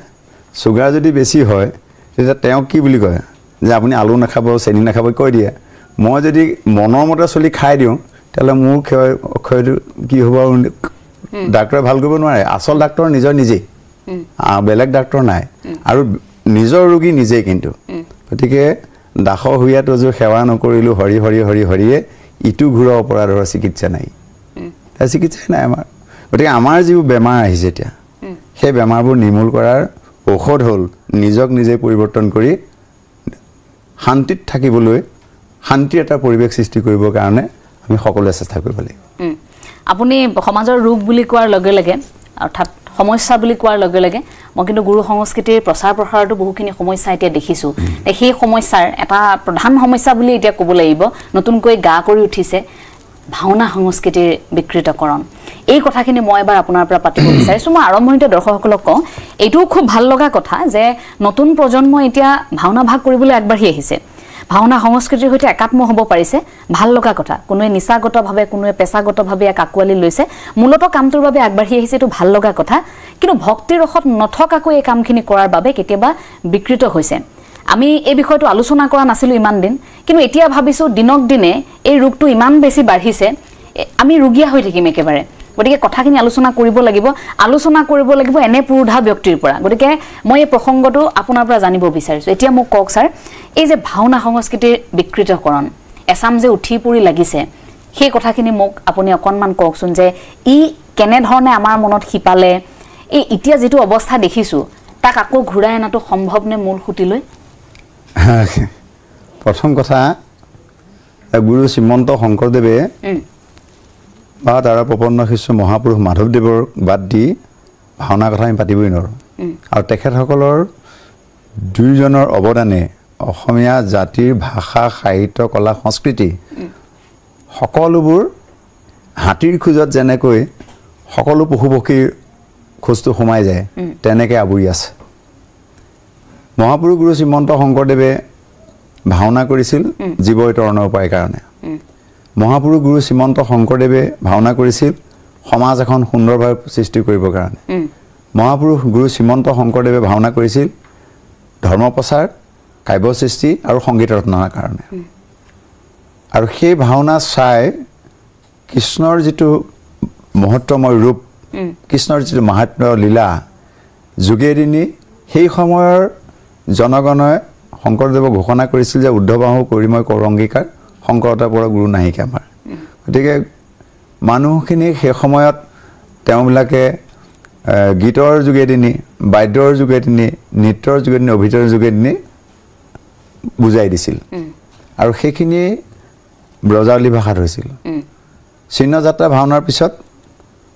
চুগাৰ যদি বেছি হয় তেতিয়া তেওঁ কি বুলি কয় যে আপুনি আলু নাখাব চেনি নাখাব কৈ দিয়ে মই যদি মনৰ মতে চলি খাই দিওঁ তেতিয়াহ'লে মোৰ ক্ষয়টো কি হ'ব ডাক্তৰে ভাল কৰিব নোৱাৰে আচল ডাক্তৰ নিজেই বেলেগ ডাক্তৰ নাই আৰু নিজৰ ৰোগী নিজেই কিন্তু গতিকে দাস হুইয়াটো যে সেৱা নকৰিলো হৰি হৰি হৰি হৰিয়ে ইটো ঘূৰা অপৰাধৰ চিকিৎসা নাই তাৰ চিকিৎসাই নাই আমাৰ গতিকে আমাৰ যিবোৰ বেমাৰ আহিছে এতিয়া সেই বেমাৰবোৰ নিৰ্মূল কৰাৰ ঔষধ হ'ল নিজক নিজে পৰিৱৰ্তন কৰি শান্তিত থাকিবলৈ শান্তিৰ এটা পৰিৱেশ সৃষ্টি কৰিবৰ কাৰণে আমি সকলোৱে চেষ্টা কৰিব লাগিব আপুনি সমাজৰ ৰোগ বুলি কোৱাৰ লগে লগে অৰ্থাৎ সমস্যা বুলি কোৱাৰ লগে লগে মই কিন্তু গুৰু সংস্কৃতিৰ প্ৰচাৰ প্ৰসাৰতো বহুখিনি সমস্যা এতিয়া দেখিছো সেই সমস্যাৰ এটা প্ৰধান সমস্যা বুলি এতিয়া ক'ব লাগিব নতুনকৈ গা কৰি উঠিছে ভাওনা সংস্কৃতিৰ বিকৃতকৰণ এই কথাখিনি মই এবাৰ আপোনাৰ পৰা পাতিব বিচাৰিছো মই আৰম্ভণিতে দৰ্শকসকলক কওঁ এইটো খুব ভাল লগা কথা যে নতুন প্ৰজন্ম এতিয়া ভাওনা ভাগ কৰিবলৈ আগবাঢ়ি আহিছে ভাওনা সংস্কৃতিৰ সৈতে একাত্ম হ'ব পাৰিছে ভাল লগা কথা কোনোৱে নিচাগতভাৱে কোনোৱে পেছাগতভাৱে এক আকুৱালি লৈছে মূলত কামটোৰ বাবে আগবাঢ়ি আহিছে এইটো ভাল লগা কথা কিন্তু ভক্তিৰ ৰসত নথকাকৈ এই কামখিনি কৰাৰ বাবে কেতিয়াবা বিকৃত হৈছে আমি এই বিষয়টো আলোচনা কৰা নাছিলো ইমান দিন কিন্তু এতিয়া ভাবিছো দিনক দিনে এই ৰোগটো ইমান বেছি বাঢ়িছে আমি ৰোগীয়া হৈ থাকিম একেবাৰে গতিকে কথাখিনি আলোচনা কৰিব লাগিব এনে পুৰুধা ব্যক্তিৰ পৰা গতিকে মই এই প্ৰসংগটো আপোনাৰ পৰা জানিব বিচাৰিছো এতিয়া মোক কওক স্যাৰ এই যে ভাওনা সংস্কৃতিৰ বিকৃতকৰণ এছাম যে উঠি পৰি লাগিছে সেই কথাখিনি মোক আপুনি অকণমান কওকচোন যে ই কেনে ধৰণে আমাৰ মনত হিপালে এই এতিয়া যেটো অৱস্থা দেখিছো তাক আকৌ ঘূৰাই আনাটো সম্ভৱ নে মূল খুঁটিলৈ প্ৰথম কথা গুৰু শ্ৰীমন্ত শংকৰদেৱে বা তাৰ প্ৰপন্ন শিষ্য মহাপুৰুষ মাধৱদেৱৰ বাদ দি ভাওনা কথা আমি পাতিবই নোৱাৰোঁ আৰু তেখেতসকলৰ দুইজনৰ অৱদানে অসমীয়া জাতিৰ ভাষা সাহিত্য কলা সংস্কৃতি সকলোবোৰ হাতীৰ খোজত যেনেকৈ সকলো পশু পক্ষীৰ খোজটো সোমাই যায় তেনেকৈ আৱৰি আছে মহাপুৰুষ গুৰু শ্ৰীমন্ত শংকৰদেৱে ভাওনা কৰিছিল জীৱ তৰণৰ উপায় কাৰণে মহাপুৰুষ গুৰু শ্ৰীমন্ত শংকৰদেৱে ভাওনা কৰিছিল সমাজ এখন সুন্দৰভাৱে সৃষ্টি কৰিবৰ কাৰণে মহাপুৰুষ গুৰু শ্ৰীমন্ত শংকৰদেৱে ভাওনা কৰিছিল ধৰ্ম প্ৰচাৰ কাব্য সৃষ্টি আৰু সংগীত ৰচনাৰ কাৰণে আৰু সেই ভাওনা চাই কৃষ্ণৰ যিটো মহত্বময় ৰূপ কৃষ্ণৰ যিটো মাহাত্ম্য লীলা যোগেদি সেই সময়ৰ জনগণে শংকৰদেৱক ঘোষণা কৰিছিল যে উদ্ধবাহু কৰি মই কৰ অংগীকাৰ শংকৰতাৰ পৰা গুৰু নাহিকে আমাৰ গতিকে মানুহখিনি সেই সময়ত তেওঁবিলাকে গীতৰ যোগেদি বাদ্যৰ যোগেদি নৃত্যৰ যোগেদি অভিনয়ৰ যোগেদি বুজাই দিছিল আৰু সেইখিনি ব্ৰজাৱলী ভাষাত হৈছিল চিহ্নযাত্ৰা ভাওনাৰ পিছত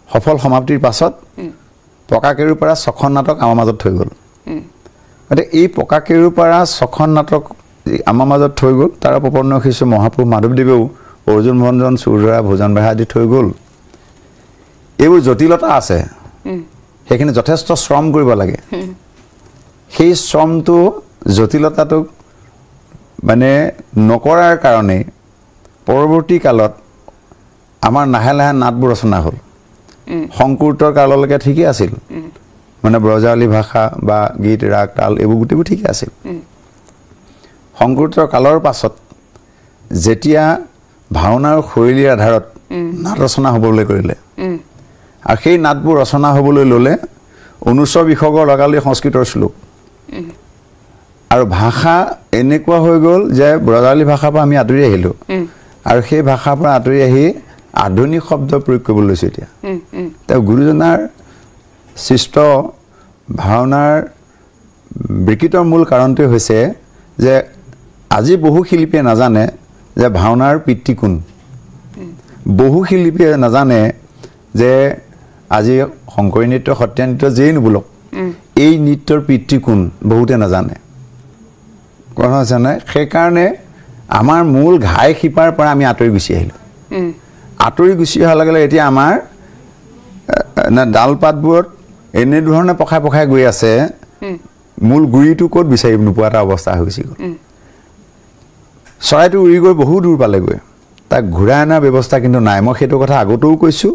সফল সমাপ্তিৰ পাছত পকাকেৰুৰ পৰা 6খন নাটক আমাৰ মাজত থৈ গ'ল গতিকে এই পকাকেৰুৰ পৰা 6খন নাটক আমাৰ মাজত থৈ গ'ল তাৰ প্ৰপন্ন শিষ্য মহাপুৰুষ মাধৱদেৱেও অৰ্জুন ভঞ্জন চুৰধৰা ভোজন বাহা আদি থৈ গ'ল এইবোৰ জটিলতা আছে সেইখিনি যথেষ্ট শ্ৰম কৰিব লাগে সেই শ্ৰমটো জটিলতাটোক মানে নকৰাৰ কাৰণে পৰৱৰ্তী কালত আমাৰ লাহে লাহে নাটবোৰ ৰচনা হ'ল সংকূৰ্তৰ কাললৈকে ঠিকই আছিল মানে ব্ৰজাৱলী ভাষা বা গীত ৰাগ তাল এইবোৰ গোটেইবোৰ ঠিকই আছিল সংকূৰ্তৰ কালৰ পাছত যেতিয়া ভাওনাৰ শৈলীৰ আধাৰত নাট ৰচনা হ'বলৈ কৰিলে আৰু সেই নাটবোৰ ৰচনা হ'বলৈ ল'লে অনুস্বৰ বিষগৰ লগালে সংস্কৃতৰ শ্লোক আৰু ভাষা এনেকুৱা হৈ গ'ল যে ব্ৰজাৱলী ভাষাৰ পৰা আমি আঁতৰি আহিলোঁ আৰু সেই ভাষাৰ পৰা আঁতৰি আহি আধুনিক শব্দ প্ৰয়োগ কৰিবলৈ লৈছোঁ এতিয়া তেওঁ গুৰুজনাৰ সৃষ্ট ভাওনাৰ বিকৃতৰ মূল কাৰণটোৱে হৈছে যে আজি বহু শিল্পীয়ে নাজানে যে ভাওনাৰ পিতৃ কোন বহু শিল্পীয়ে নাজানে যে আজি শংকৰী নৃত্য সত্ৰীয়া নৃত্য যেই নোবোলক এই নৃত্যৰ পিতৃ কোন বহুতে নাজানে কথা হৈছে নাই সেইকাৰণে আমাৰ মূল ঘাই শিপাৰ পৰা আমি আঁতৰি গুচি আহিলোঁ আঁতৰি গুচি অহাৰ লগে লগে এতিয়া আমাৰ ডাল পাতবোৰত এনেধৰণে পখাই পখাই গৈ আছে মূল গুৰিটো ক'ত বিচাৰি নোপোৱা এটা অৱস্থা হৈ গুচি গ'ল চৰাইটো উৰি গৈ বহু দূৰ পালেগৈ তাক ঘূৰাই অনাৰ ব্যৱস্থা কিন্তু নাই মই সেইটো কথা আগতেও কৈছোঁ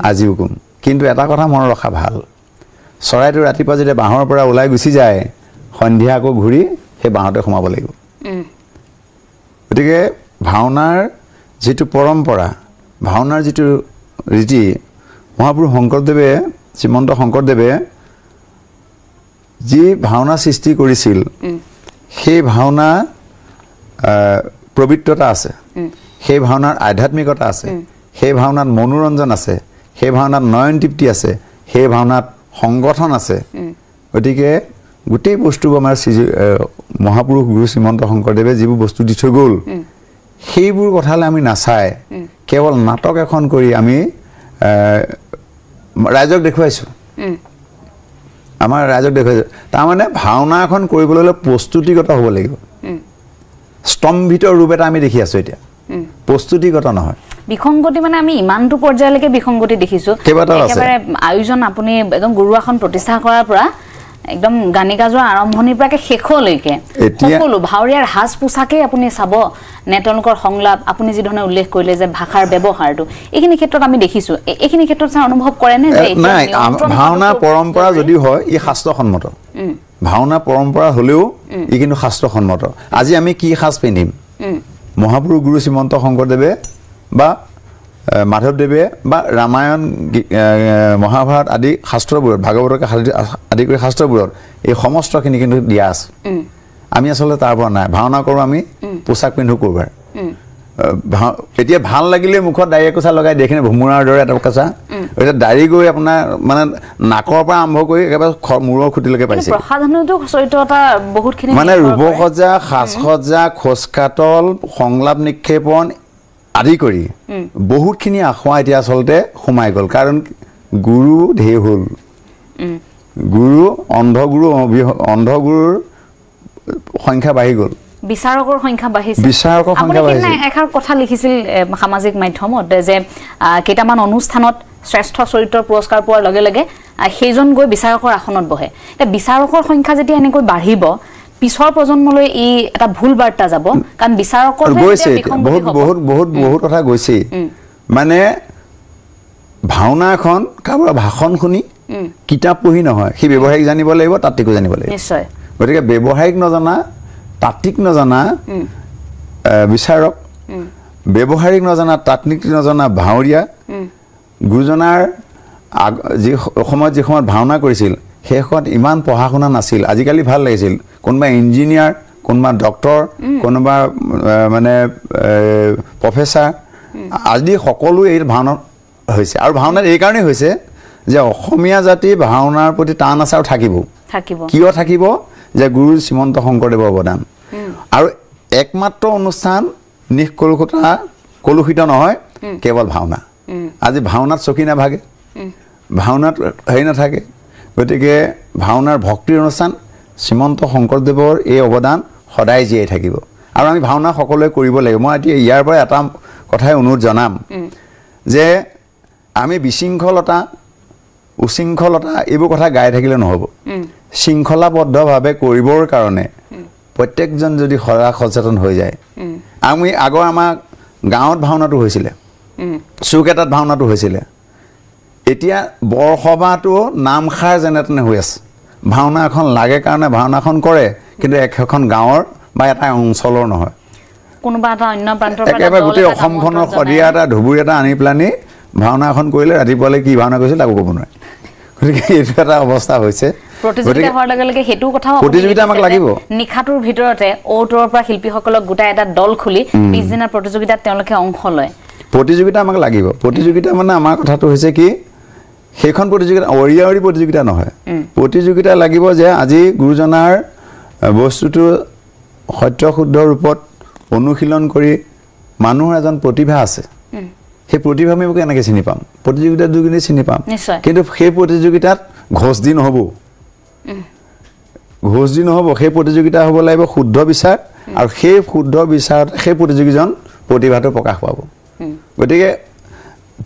আজিও ক'ম কিন্তু এটা কথা মনত ৰখা ভাল চৰাইটো ৰাতিপুৱা যেতিয়া বাঁহৰ পৰা ওলাই গুচি যায় সন্ধিয়া আকৌ ঘূৰি সেই বাঁহতে সোমাব লাগিব গতিকে ভাওনাৰ যিটো পৰম্পৰা ভাওনাৰ যিটো ৰীতি মহাপুৰুষ শংকৰদেৱে শ্ৰীমন্ত শংকৰদেৱে যি ভাওনা সৃষ্টি কৰিছিল সেই ভাওনা পবিত্ৰতা আছে সেই ভাওনাৰ আধ্যাত্মিকতা আছে সেই ভাওনাত মনোৰঞ্জন আছে সেই ভাওনাত নয়ন তৃপ্তি আছে সেই ভাওনাত সংগঠন আছে গতিকে গোটেই বস্তুবোৰ আমাৰ মহাপুৰুষ গুৰু শ্ৰীমন্ত শংকৰদেৱে যিবোৰ বস্তু দি থৈ গ'ল সেইবোৰ কথালৈ আমি নাচাই কেৱল নাটক এখন কৰি আমি ৰাইজক দেখুৱাইছোঁ আমাৰ ৰাইজক দেখুৱাইছোঁ তাৰমানে ভাওনা এখন কৰিবলৈ হ'লে প্ৰস্তুতিগত হ'ব লাগিব স্তম্ভিত ৰূপ এটা আমি দেখি আছোঁ এতিয়া প্ৰস্তুতিগত নহয় বিসংগতি মানে আমি ইমানটো পৰ্যায়লৈকে বিসংগতি দেখিছোঁ একেবাৰে আয়োজন আপুনি একদম গুৰু আসন প্ৰতিষ্ঠা কৰাৰ পৰা একদম গানিকাজৰ আৰম্ভণিৰ পৰাকে শেষলৈকে সকলো ভাওৰীয়াৰ সাজ পোছাকেই আপুনি চাব নে তেওঁলোকৰ সংলাপ আপুনি যি ধৰণে উল্লেখ কৰিলে যে ভাষাৰ ব্যৱহাৰটো এইখিনি ক্ষেত্ৰত আমি দেখিছোঁ এইখিনি ক্ষেত্ৰত অনুভৱ কৰেনে যে নাই ভাওনা পৰম্পৰা যদি হয় ই শাস্ত্ৰসন্মত ভাওনা পৰম্পৰা হ'লেও ই কিন্তু শাস্ত্ৰসন্মত আজি আমি কি সাজ পিন্ধিম মহাপুৰুষ গুৰু শ্ৰীমন্ত শংকৰদেৱে বা মাধৱদেৱে বা ৰামায়ণ মহাভাৰত আদি শাস্ত্ৰবোৰত ভাগৱতকে আদি কৰি শাস্ত্ৰবোৰত এই সমস্তখিনি কিন্তু দিয়া আছে আমি আচলতে তাৰ পৰা নাই ভাওনা কৰোঁ আমি পোছাক পিন্ধো ক'ৰবাৰ এতিয়া ভাল লাগিলে মুখত দাড়ি একোচা লগাই দেখি ভোমোৰাৰ দৰে এটা কেঁচা এতিয়া দাড়ি গৈ আপোনাৰ মানে নাকৰ পৰা আৰম্ভ কৰি একেবাৰে মূৰৰ খুঁটিলৈকে পাইছে মানে ৰূপসজ্জা সাজসজ্জা খোজকাটল সংলাপ নিক্ষেপণ আদি কৰি বহুতখিনি আখোৱা এতিয়া আচলতে সোমাই গ'ল কাৰণ গুৰু ঢেৰ হ'ল গুৰু অন্ধগুৰুৰ সংখ্যা বাঢ়ি গ'ল বিচাৰকৰ সংখ্যা বাঢ়িছে আপুনি এষাৰ কথা লিখিছিল সামাজিক মাধ্যমত যে কেইটামান অনুষ্ঠানত শ্ৰেষ্ঠ চৰিত্ৰৰ পুৰস্কাৰ পোৱাৰ লগে লগে সেইজন গৈ বিচাৰকৰ আসনত বহে এতিয়া বিচাৰকৰ সংখ্যা যেতিয়া এনেকৈ বাঢ়িব পিছৰ প্ৰজন্মলৈ এই এটা ভুল বাৰ্তা যাব কাৰণ বিচাৰকৰ বহুত কথা গৈছে মানে ভাওনা এখন কাৰোবাৰ ভাষণ শুনি কিতাপ পঢ়ি নহয় সেই ব্যৱহাৰিক জানিব লাগিব তাত্ত্বিকো জানিব লাগিব নিশ্চয় গতিকে ব্যৱহাৰিক নজনা তাত্ত্বিক নজনা বিচাৰক ব্যৱহাৰিক নজনা তাত্ত্বিক নজনা ভাওৰীয়া গুৰুজনাৰ যি সময়ত ভাওনা কৰিছিল সেই সময়ত ইমান পঢ়া শুনা নাছিল আজিকালি ভাল লাগিছিল কোনোবা ইঞ্জিনিয়াৰ কোনোবা ডক্টৰ কোনোবা মানে প্ৰফেচাৰ আদি সকলো এই ভাওনাত হৈছে আৰু ভাওনাত এইকাৰণেই হৈছে যে অসমীয়া জাতি ভাওনাৰ প্ৰতি টান আছে আৰু থাকিব কিয় থাকিব যে গুৰু শ্ৰীমন্ত শংকৰদেৱৰ অৱদান আৰু একমাত্ৰ অনুষ্ঠান কলুষিত নহয় কেৱল ভাওনা আজি ভাওনাত চকী নাভাগে ভাওনাত হেৰি নাথাকে গতিকে ভাওনাৰ ভক্তিৰ অনুষ্ঠান শ্ৰীমন্ত শংকৰদেৱৰ এই অৱদান সদায় জীয়াই থাকিব আৰু আমি ভাওনা সকলোৱে কৰিব লাগিব মই এতিয়া ইয়াৰ পৰা এটা কথাই অনুৰোধ জনাম যে আমি বিশৃংখলতা উশৃংখলতা এইবোৰ কথা গাই থাকিলে নহ'ব শৃংখলাবদ্ধভাৱে কৰিবৰ কাৰণে প্ৰত্যেকজন যদি সচেতন হৈ যায় আমি আগৰ আমাৰ গাঁৱত ভাওনাটো হৈছিলে চুক এটাত ভাওনাটো হৈছিলে এতিয়া বৰসভাটো নামখাৰ যেনে তেনে হৈ আছে ভাওনা এখন লাগে কাৰণে ভাওনাখন কৰে কিন্তু এখন গাঁৱৰ বা এটা অঞ্চলৰ নহয় কোনোবা এটা অন্য প্ৰান্তৰ পৰা একেবাৰে গোটেই অসমখনৰ সদিয়া এটা ধুবুৰী এটা আনি পেলানি ভাওনা এখন কৰিলে ৰাতিপুৱালে কি ভাওনা কৰিছিল তাকো ক'ব নোৱাৰে গতিকে এইটো এটা অৱস্থা হৈছে প্ৰতিযোগিতা হোৱাৰ লগে লগে সেইটো কথাও প্ৰতিযোগিতা আমাক লাগিব নিশাটোৰ ভিতৰতে অ'টোৰ পৰা শিল্পীসকলক গোটাই এটা দল খুলি পিছদিনা প্ৰতিযোগিতাত তেওঁলোকে অংশ লয় প্ৰতিযোগিতা আমাক লাগিব প্ৰতিযোগিতা মানে আমাৰ কথাটো হৈছে কি সেইখন প্ৰতিযোগিতা অৰিয়াৱৰী প্ৰতিযোগিতা নহয় প্ৰতিযোগিতা লাগিব যে আজি গুৰুজনাৰ বস্তুটো সত্য শুদ্ধ ৰূপত অনুশীলন কৰি মানুহৰ এজন প্ৰতিভা আছে সেই প্ৰতিভা আমি কেনেকৈ চিনি পাম প্ৰতিযোগিতাত দুগুণে চিনি পাম কিন্তু সেই প্ৰতিযোগিতাত ঘোষ দি নহ'ব সেই প্ৰতিযোগিতা হ'ব লাগিব শুদ্ধ বিচাৰ আৰু সেই শুদ্ধ বিচাৰত সেই প্ৰতিযোগীজন প্ৰতিভাটো প্ৰকাশ পাব গতিকে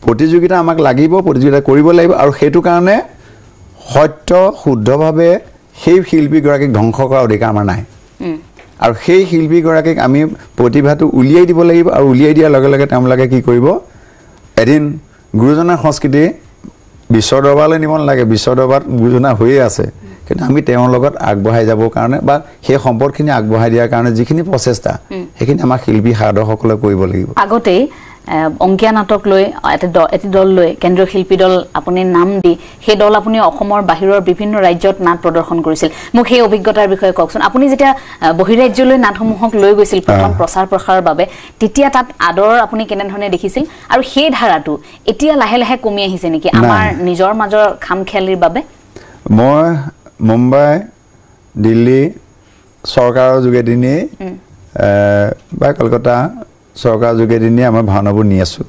প্ৰতিযোগিতা আমাক লাগিব প্ৰতিযোগিতা কৰিব লাগিব আৰু সেইটো কাৰণে সত্য শুদ্ধভাৱে সেই শিল্পীগৰাকীক ধ্বংস কৰাৰ অধিকাৰ আমাৰ নাই আৰু সেই শিল্পীগৰাকীক আমি প্ৰতিভাটো উলিয়াই দিব লাগিব আৰু উলিয়াই দিয়াৰ লগে লগে তেওঁলোকে কি কৰিব এদিন গুৰুজনাৰ সংস্কৃতি বিশ্বৰ দৰবাৰলৈ নিব নালাগে বিশ্বৰ দৰবাৰত গুৰুজনা হৈয়ে আছে কিন্তু আমি তেওঁৰ লগত আগবঢ়াই যাবৰ কাৰণে বা সেই সম্পদখিনি আগবঢ়াই দিয়াৰ কাৰণে যিখিনি প্ৰচেষ্টা সেইখিনি আমাৰ শিল্পী সাধকসকলে কৰিব লাগিব আগতেই অংকীয়া নাটক লৈ এটি দল লৈ কেন্দ্ৰীয় শিল্পী দল আপুনি নাম দি সেই দল আপুনি অসমৰ বাহিৰৰ বিভিন্ন ৰাজ্যত নাট প্ৰদৰ্শন কৰিছিল মোক সেই অভিজ্ঞতাৰ বিষয়ে কওকচোন আপুনি যেতিয়া বহিৰাজ্যলৈ নাটসমূহক লৈ গৈছিল প্ৰথম প্ৰচাৰ প্ৰসাৰৰ বাবে তেতিয়া তাত আদৰ আপুনি কেনেধৰণে দেখিছিল আৰু সেই ধাৰাটো এতিয়া লাহে লাহে কমি আহিছে নেকি আমাৰ নিজৰ মাজৰ খামখেয়ালিৰ বাবে মই মুম্বাই দিল্লী চৰকাৰৰ যোগেদি বা কলকাতা চৰকাৰৰ যোগেদি আমাৰ ভাওনাবোৰ নি আছোঁ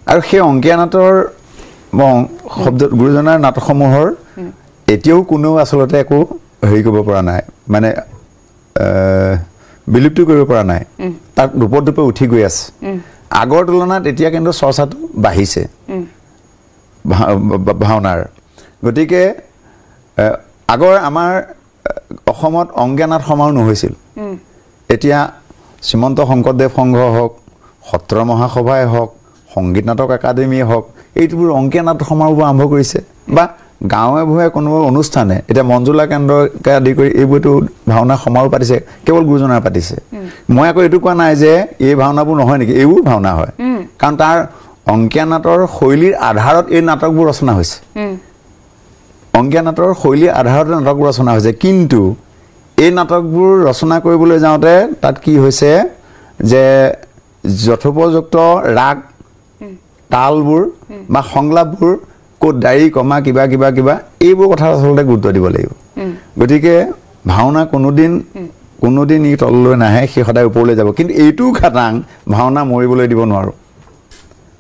আৰু সেই অংকীয়া নাটৰ শব্দ গুৰুজনাৰ নাটকসমূহৰ এতিয়াও কোনেও আচলতে একো হেৰি কৰিব পৰা নাই মানে বিলুপ্তি কৰিব পৰা নাই তাক ৰূপে ৰূপে উঠি গৈ আছে আগৰ তুলনাত এতিয়া কিন্তু চৰ্চাটো বাঢ়িছে ভাওনাৰ গতিকে আগৰ আমাৰ অসমত অংকীয়া নাট সমাৰোহ নহৈছিল এতিয়া শ্ৰীমন্ত শংকৰদেৱ সংঘ হওক সত্ৰ মহাসভাই হওক সংগীত নাটক একাডেমীয়ে হওক এইবোৰ অংকীয়া নাটক সমাৰোহবোৰ আৰম্ভ কৰিছে বা গাঁৱে ভূঞে কোনোবা অনুষ্ঠানে এতিয়া মঞ্জুলা কেন্দ্ৰকে আদি কৰি এইবোৰতো ভাওনা সমাৰোহ পাতিছে কেৱল গুৰুজনাৰ পাতিছে মই আকৌ এইটো কোৱা নাই যে এই ভাওনাবোৰ নহয় নেকি এইবোৰ ভাওনা হয় কাৰণ তাৰ অংকীয়া নাটৰ শৈলীৰ আধাৰত এই নাটকবোৰ ৰচনা হৈছে অংকীয়া নাটৰ শৈলীৰ আধাৰত নাটকবোৰ ৰচনা হৈছে কিন্তু এই নাটকবোৰ ৰচনা কৰিবলৈ যাওঁতে তাত কি হৈছে যে যথোপযুক্ত ৰাগ তালবোৰ বা সংলাপবোৰ ক'ত দাড়ি কমা কিবা কিবা কিবা এইবোৰ কথা আচলতে গুৰুত্ব দিব লাগিব গতিকে ভাওনা কোনোদিন ই তললৈ নাহে সি সদায় ওপৰলৈ যাব কিন্তু এইটো খাটাং ভাওনা মৰিবলৈ দিব নোৱাৰোঁ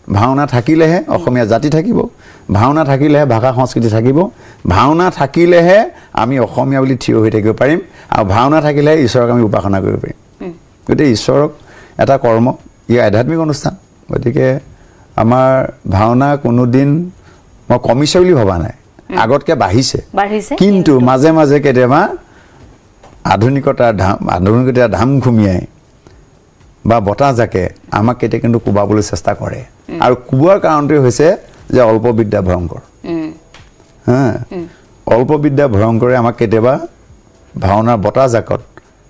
ভাওনা থাকিলেহে অসমীয়া জাতি থাকিব ভাওনা থাকিলেহে ভাষা সংস্কৃতি থাকিব ভাওনা থাকিলেহে আমি অসমীয়া বুলি থিয় হৈ থাকিব পাৰিম আৰু ভাওনা থাকিলেহে ঈশ্বৰক আমি উপাসনা কৰিব পাৰিম গতিকে ঈশ্বৰক এটা কৰ্ম ই আধ্যাত্মিক অনুষ্ঠান গতিকে আমাৰ ভাওনা কোনোদিন মই কমিছে বুলি ভবা নাই আগতকৈ বাঢ়িছে কিন্তু মাজে মাজে কেতিয়াবা আধুনিকতাৰ ধাম খুমিয়াই বা বতাহ জাকে আমাক কেতিয়া কিন্তু কোবাবলৈ চেষ্টা কৰে আৰু কোবোৱাৰ কাৰণটোৱে হৈছে যে অল্প বিদ্যা ভয়ংকৰ অল্প বিদ্যা ভয়ংকৰে আমাক কেতিয়াবা ভাওনাৰ বতাহ জাকত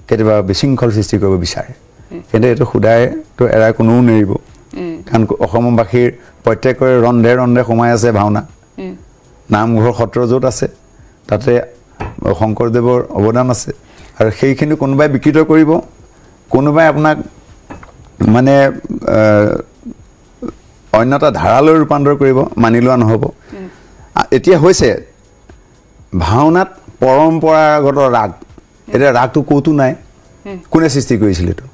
কেতিয়াবা বিশৃংখল সৃষ্টি কৰিব বিচাৰে কিন্তু এইটো সদায়তো এৰাই কোনেও নেৰিব কাৰণ অসমবাসীৰ প্ৰত্যেকৰে ৰন্ধে ৰন্ধে সোমাই আছে ভাওনা নামঘৰ সত্ৰ য'ত আছে তাতে শংকৰদেৱৰ অৱদান আছে আৰু সেইখিনি কোনোবাই বিকৃত কৰিব কোনোবাই আপোনাক মানে অন্য এটা ধাৰালৈ ৰূপান্তৰ কৰিব মানি লোৱা নহ'ব এতিয়া হৈছে ভাওনাত পৰম্পৰাগত ৰাগ এতিয়া ৰাগটো ক'তো নাই কোনে সৃষ্টি কৰিছিল এইটো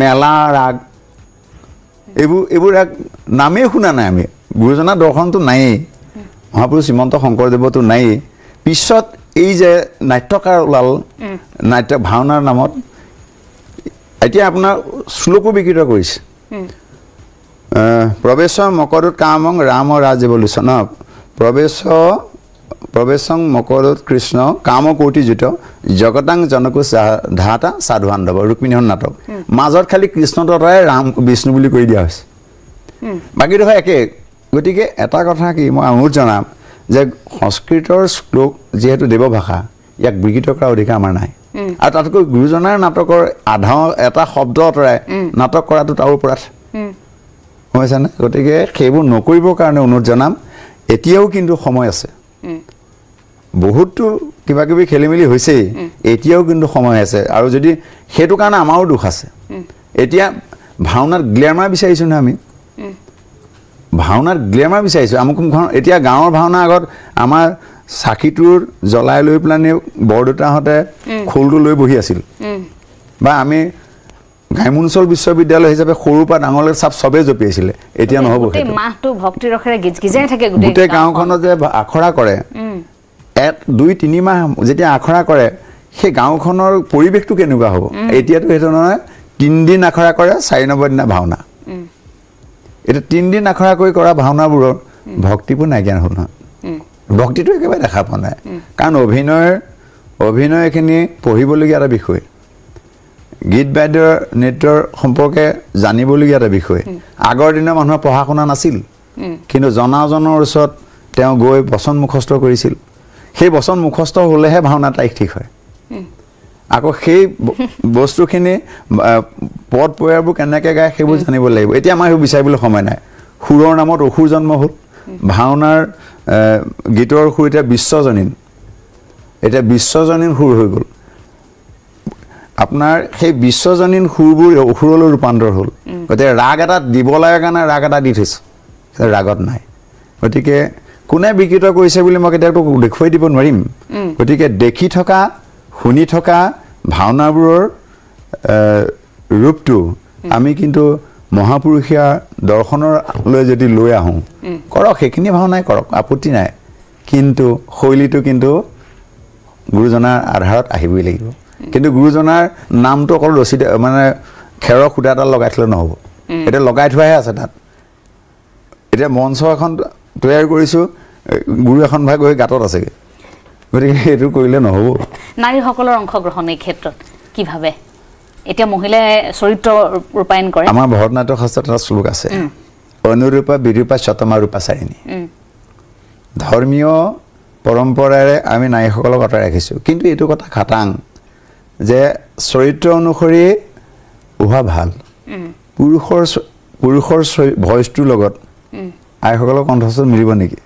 মেলা ৰাগ এইবোৰ ৰাগ নামেই শুনা নাই আমি গুৰুজনাৰ দৰ্শনটো নায়েই মহাপুৰুষ শ্ৰীমন্ত শংকৰদেৱতো নায়েই পিছত এই যে নাট্যকাৰ ওলাল নাট্য ভাওনাৰ নামত এতিয়া আপোনাৰ শ্লোকো বিকৃত কৰিছে প্ৰৱেশ মকৰদূত কামং ৰাম ৰাজ এভলিউশ্যন প্ৰৱেশং মকৰদূত কৃষ্ণ কাম কৌটিযুত জগতাং জনকোষ ধাতা সাধুৱান্ধৱ ৰুক্মিণীহন নাটক মাজত খালি কৃষ্ণ তৰাই ৰাম বিষ্ণু বুলি কৈ দিয়া হৈছে বাকী দেখোন একে গতিকে এটা কথা কি মই অনুৰোধ জনাম যে সংস্কৃতৰ শ্লোক যিহেতু দেৱভাষা ইয়াক বিকৃত কৰাৰ অধিকাৰ আমাৰ নাই আৰু তাতকৈ গুৰুজনাৰ নাটকৰ আধা এটা শব্দ আঁতৰাই নাটক কৰাটো তাৰ ওপৰত হৈছেনে গতিকে সেইবোৰ নকৰিবৰ কাৰণে অনুৰোধ জনাম এতিয়াও কিন্তু সময় আছে বহুতো কিবা কিবি খেলি মেলি হৈছেই এতিয়াও কিন্তু সময় আছে আৰু যদি সেইটো কাৰণে আমাৰো দুখ আছে এতিয়া ভাওনাত গ্লেমাৰ বিচাৰিছোঁ নহয় আমি ভাওনাত গ্লেমাৰ বিচাৰিছোঁ আমুক এতিয়া গাঁৱৰ ভাওনা আগত আমাৰ চাকিটোৰ জ্বলাই লৈ পেলানি বৰদেউতাহঁতে খোলটো লৈ বহি আছিল বা আমি গ্ৰাম্যাঞ্চল বিশ্ববিদ্যালয় হিচাপে সৰুৰ পৰা ডাঙৰলৈ চবেই জপিয়াইছিলে এতিয়া নহ'ব গোটেই গাঁওখনত যে আখৰা কৰে 2-3 মাহ যেতিয়া আখৰা কৰে সেই গাঁওখনৰ পৰিৱেশটো কেনেকুৱা হ'ব এতিয়াতো সেইটো নহয় 3 দিন আখৰা কৰে 4 নম্বৰ দিনা ভাওনা এতিয়া 3 দিন আখৰা কৰি কৰা ভাওনাবোৰৰ ভক্তিবোৰ নাইকিয়া হ'ল নহয় ভক্তিটো একেবাৰে দেখা পোৱা নাই কাৰণ অভিনয়খিনি পঢ়িবলগীয়া এটা বিষয় গীত বাদ্যৰ নৃত্যৰ সম্পৰ্কে জানিবলগীয়া এটা বিষয় আগৰ দিনৰ মানুহৰ পঢ়া শুনা নাছিল কিন্তু জনাজনৰ ওচৰত তেওঁ গৈ বচন মুখস্থ কৰিছিল সেই বচন মুখস্থ হ'লেহে ভাওনা তাৰিখ ঠিক হয় আকৌ সেই বস্তুখিনি পদ পয়াৰবোৰ কেনেকৈ গায় সেইবোৰ জানিব লাগিব এতিয়া আমাৰ সেইবোৰ বিচাৰিবলৈ সময় নাই সুৰৰ নামত অসুৰ জন্ম হ'ল ভাওনাৰ গীতৰ সুৰ এতিয়া বিশ্বজনীন সুৰ হৈ গ'ল আপোনাৰ সেই বিশ্বজনীন সুৰবোৰ অসুৰলৈ ৰূপান্তৰ হ'ল গতিকে ৰাগ এটা দিব লাগে কাৰণে ৰাগ এটা দি থৈছে ৰাগত নাই গতিকে কোনে বিকৃত কৰিছে বুলি মই কেতিয়াও দেখুৱাই দিব নোৱাৰিম গতিকে দেখি থকা শুনি থকা ভাওনাবোৰৰ ৰূপটো আমি কিন্তু মহাপুৰুষীয়া দৰ্শনলৈ যদি লৈ আহোঁ কৰক সেইখিনি ভাওনাই কৰক আপত্তি নাই কিন্তু শৈলীটো কিন্তু গুৰুজনাৰ আধাৰত আহিবই লাগিব কিন্তু গুৰুজনাৰ নামটো অকল ৰছী মানে খেৰৰ খুঁটা এডাল লগাই থ'লে নহ'ব এতিয়া লগাই থোৱাহে আছে তাত এতিয়া মঞ্চ এখন তৈয়াৰ কৰিছোঁ গুৰু এখন ভাগ হৈ গাঁতত আছেগৈ গতিকে সেইটো কৰিলে নহ'ব নাৰীসকলৰ অংশগ্ৰহণ এই ক্ষেত্ৰত কি ভাবে এতিয়া মহিলাই চৰিত্ৰ ৰূপায়ণ কৰে আমাৰ ভৰতনাট্য শাস্ত্ৰত এটা শ্লোক আছে অনুৰূপা বিৰূপা শতমা ৰূপাচাৰিণী ধৰ্মীয় পৰম্পৰাৰে আমি নাৰীসকলক অঁতাই ৰাখিছোঁ কিন্তু এইটো কথা খাটাং যে চৰিত্ৰ অনুসৰি হোৱা ভাল পুৰুষৰ ভইচটোৰ লগত আইসকলৰ কণ্ঠস্বৰ মিলিব নেকি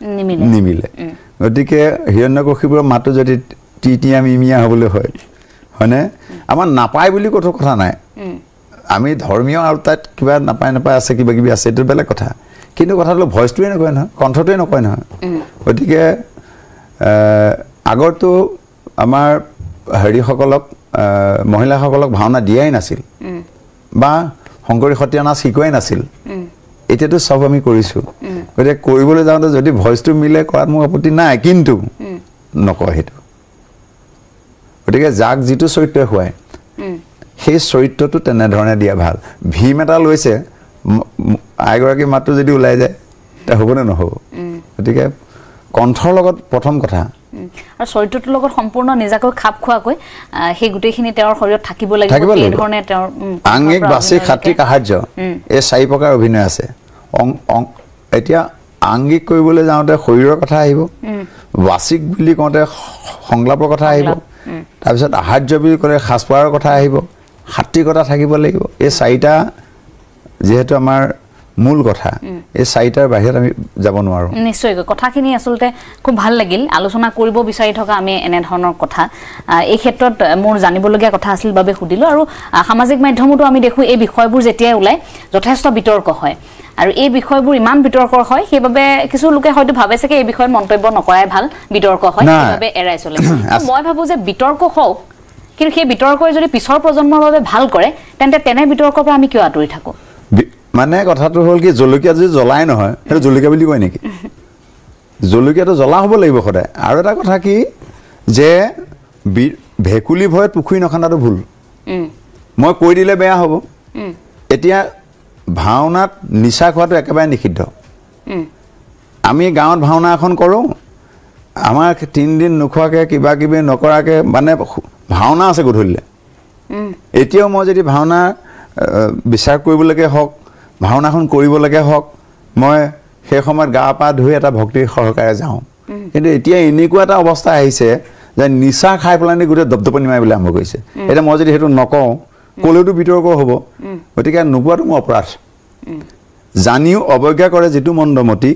নিমিলে গতিকে হিৰণ্যকশিপুৰৰ মাতটো যদি টিটিয়া মিমিয়া হ'বলৈ হয়নে আমাৰ নাপায় বুলি কোনো কথা নাই আমি ধৰ্মীয় আৰু তাত কিবা নাপায় আছে কিবা কিবি আছে এইটো বেলেগ কথা কিন্তু কথাটো ভইচটোৱে নকয় নহয় কণ্ঠটোৱে নকয় নহয় গতিকে আগৰতো আমাৰ হেৰিসকলক মহিলাসকলক ভাওনা দিয়াই নাছিল বা শংকৰী সত্ৰীয়া নাচ শিকোৱাই নাছিল এতিয়াতো চব আমি কৰিছোঁ গতিকে কৰিবলৈ যাওঁতে যদি ভইচটো মিলে কৰাত মোৰ আপত্তি নাই কিন্তু নকয় সেইটো গতিকে যাক যিটো চৰিত্ৰই খুৱায় সেই চৰিত্ৰটো তেনেধৰণে দিয়া ভাল ভীম এটা লৈছে আইগৰাকীৰ মাতটো যদি ওলাই যায় তে হ'বনে নহ'ব গতিকে কণ্ঠৰ লগত প্ৰথম কথা আৰু চৰিত্ৰটোৰ লগত সম্পূৰ্ণ নিজাকৈ খাপ খোৱাকৈ সেই গোটেইখিনি তেওঁৰ শৰীৰত থাকিব লাগিব এই ধৰণে তেওঁৰ আংগিক বাচিক সাত্বিক আহাৰ্য এই 4 প্ৰকাৰ অভিনয় আছে এতিয়া আংগিক কৰিবলৈ যাওঁতে শৰীৰৰ কথা আহিব বাচিক বুলি কওঁতে সংলাপৰ কথা আহিব তাৰপিছত আহাৰ্য বুলি ক'লে সাজপাৰৰ কথা আহিব সাত্বিকতা থাকিব লাগিব এই 4টা যেহেতু আমাৰ মূল কথা এই 4টাৰ বাহিৰত আমি যাব নোৱাৰোঁ নিশ্চয়কৈ কথাখিনি আচলতে খুব ভাল লাগিল আলোচনা কৰিব বিচাৰি থকা আমি এনে ধৰণৰ কথা এই ক্ষেত্ৰত মোৰ জানিবলগীয়া কথা আছিল বাবে সুধিলো আৰু সামাজিক মাধ্যমতো আমি দেখো এই বিষয়বোৰ যেতিয়া ওলাই যথেষ্ট বিতৰ্ক হয় আৰু এই বিষয়বোৰ ইমান বিতৰ্কৰ হয় সেইবাবে কিছু লোকে হয়তো ভাবে যে এই বিষয়ত মন্তব্য নকৰাই ভাল বিতৰ্ক হয় সেইবাবে এৰাই চলে মই ভাবো যে বিতৰ্ক হওক কিন্তু সেই বিতৰ্কই যদি পিছৰ প্ৰজন্মৰ বাবে ভাল কৰে তেন্তে তেনে বিতৰ্কৰ পৰা আমি কিয় আঁতৰি থাকোঁ মানে কথাটো হ'ল কি জলকীয়া যদি জ্বলাই নহয় সেইটো জলকীয়া বুলি কয় নেকি জলকীয়াটো জ্বলা হ'ব লাগিব সদায় আৰু এটা কথা কি যে ভেকুলী ভয়ত পুখুৰী নখন্দাটো ভুল মই কৈ দিলে বেয়া হ'ব এতিয়া ভাওনাত নিচা খোৱাটো একেবাৰে নিষিদ্ধ আমি গাঁৱত ভাওনা এখন কৰোঁ আমাৰ 3 দিন নোখোৱাকৈ কিবা কিবি নকৰাকৈ মানে ভাওনা আছে গধূলিলৈ এতিয়াও মই যদি ভাওনা বিচাৰ কৰিবলৈকে হওক ভাওনাখন কৰিবলৈকে হওক মই সেই সময়ত গা পা ধুই এটা ভক্তিৰ সহকাৰে যাওঁ কিন্তু এতিয়া এনেকুৱা এটা অৱস্থা আহিছে যে নিচা খাই পেলাই গোটেই দপদপনি মাৰিবলৈ আৰম্ভ কৰিছে এতিয়া মই যদি সেইটো নকওঁ ক'লেওতো বিতৰ্ক হ'ব গতিকে নোকোৱাটো মোৰ অপৰাধ জানিও অৱজ্ঞা কৰে যিটো মন্দমতি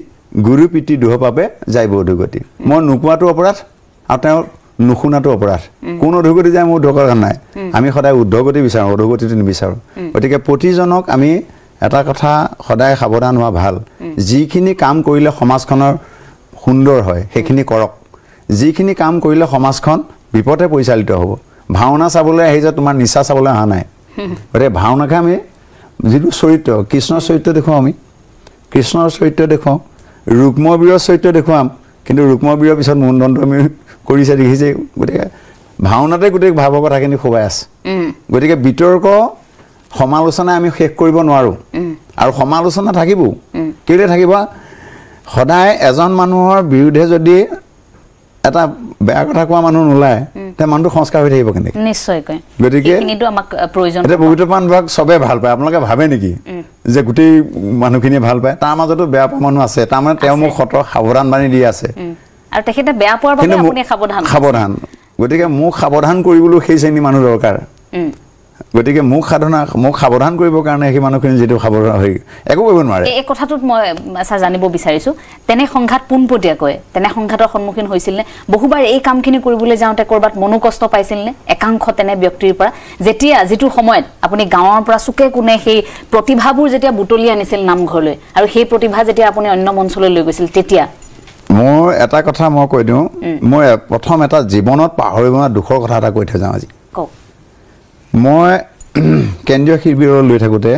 গুৰু পিতৃ দুহ পাপে যাইব অধোগতি মই নোকোৱাটো অপৰাধ আৰু তেওঁ নুশুনাটো অপৰাধ কোন অধোগতি যায় মোৰ দৰকাৰ নাই আমি সদায় উদ্ধগতি বিচাৰোঁ অধোগতিটো নিবিচাৰোঁ গতিকে প্ৰতিজনক আমি এটা কথা সদায় সাৱধান হোৱা ভাল যিখিনি কাম কৰিলে সমাজখনৰ সুন্দৰ হয় সেইখিনি কৰক যিখিনি কাম কৰিলে সমাজখন বিপদে পৰিচালিত হ'ব ভাওনা চাবলৈ আহি যে তোমাৰ নিচা চাবলৈ অহা নাই গতিকে ভাওনাকে আমি যিটো চৰিত্ৰ কৃষ্ণৰ চৰিত্ৰ দেখুৱাওঁ আমি কৃষ্ণৰ চৰিত্ৰ দেখুৱাওঁ ৰুক্মবীৰৰ চৰিত্ৰ দেখুৱাম কিন্তু ৰুক্মবীৰৰ পিছত মুণ্ডনটো আমি কৰিছে দেখিছে গতিকে ভাওনাতে গোটেই ভাৱৰ কথাখিনি সোমাই আছে গতিকে বিতৰ্ক সমালোচনা আমি শেষ কৰিব নোৱাৰোঁ আৰু সমালোচনা থাকিব কেলৈ থাকিব সদায় এজন মানুহৰ বিৰুদ্ধে যদি এটা বেয়া কথা কোৱা মানুহ নোলায় তে মানুহটো সংস্কাৰ হৈ থাকিব কেনেকৈ নিশ্চয়কৈ গতিকে এইখিনিতো আমাক প্ৰয়োজন এতিয়া পবিত্ৰপাণ ভাগ চবে ভাল পায় আপোনালোকে ভাবে নেকি যে গোটেই মানুহখিনিয়ে ভাল পায় তাৰ মাজতো বেয়া পোৱা মানুহ আছে তাৰমানে তেওঁ মোক সাৱধান বাণী দি আছে আৰু তেখেতে বেয়া পোৱাৰ বাবে আপুনি সাৱধান গতিকে মোক সাৱধান কৰিবলৈ সেই শ্ৰেণীৰ মানুহ দৰকাৰ গতিকে মোক সাৱধান কৰিবৰ কাৰণে সেই মানুহখিনি যিটো সাৱধান হৈ একো কৰিব নোৱাৰে এই কথাটোত মই জানিব বিচাৰিছোঁ তেনে সংঘাত পোনপটীয়াকৈ তেনে সংঘাতৰ সন্মুখীন হৈছিল নে বহুবাৰ এই কামখিনি কৰিবলৈ যাওঁতে ক'ৰবাত মনোকষ্ট পাইছিল নে একাংশ তেনে ব্যক্তিৰ পৰা যেতিয়া যিটো সময়ত আপুনি গাঁৱৰ পৰা চুকে কোণে সেই প্ৰতিভাবোৰ যেতিয়া বুটলি আনিছিল নামঘৰলৈ আৰু সেই প্ৰতিভা যেতিয়া আপুনি অন্য মঞ্চলৈ লৈ গৈছিল তেতিয়া মোৰ এটা কথা মই কৈ দিওঁ মই প্ৰথম এটা জীৱনত পাহৰিব নোৱাৰা দুখৰ কথা এটা কৈ থৈ যাওঁ আজি কওক মই কেন্দ্ৰীয় শিবিৰত লৈ থাকোঁতে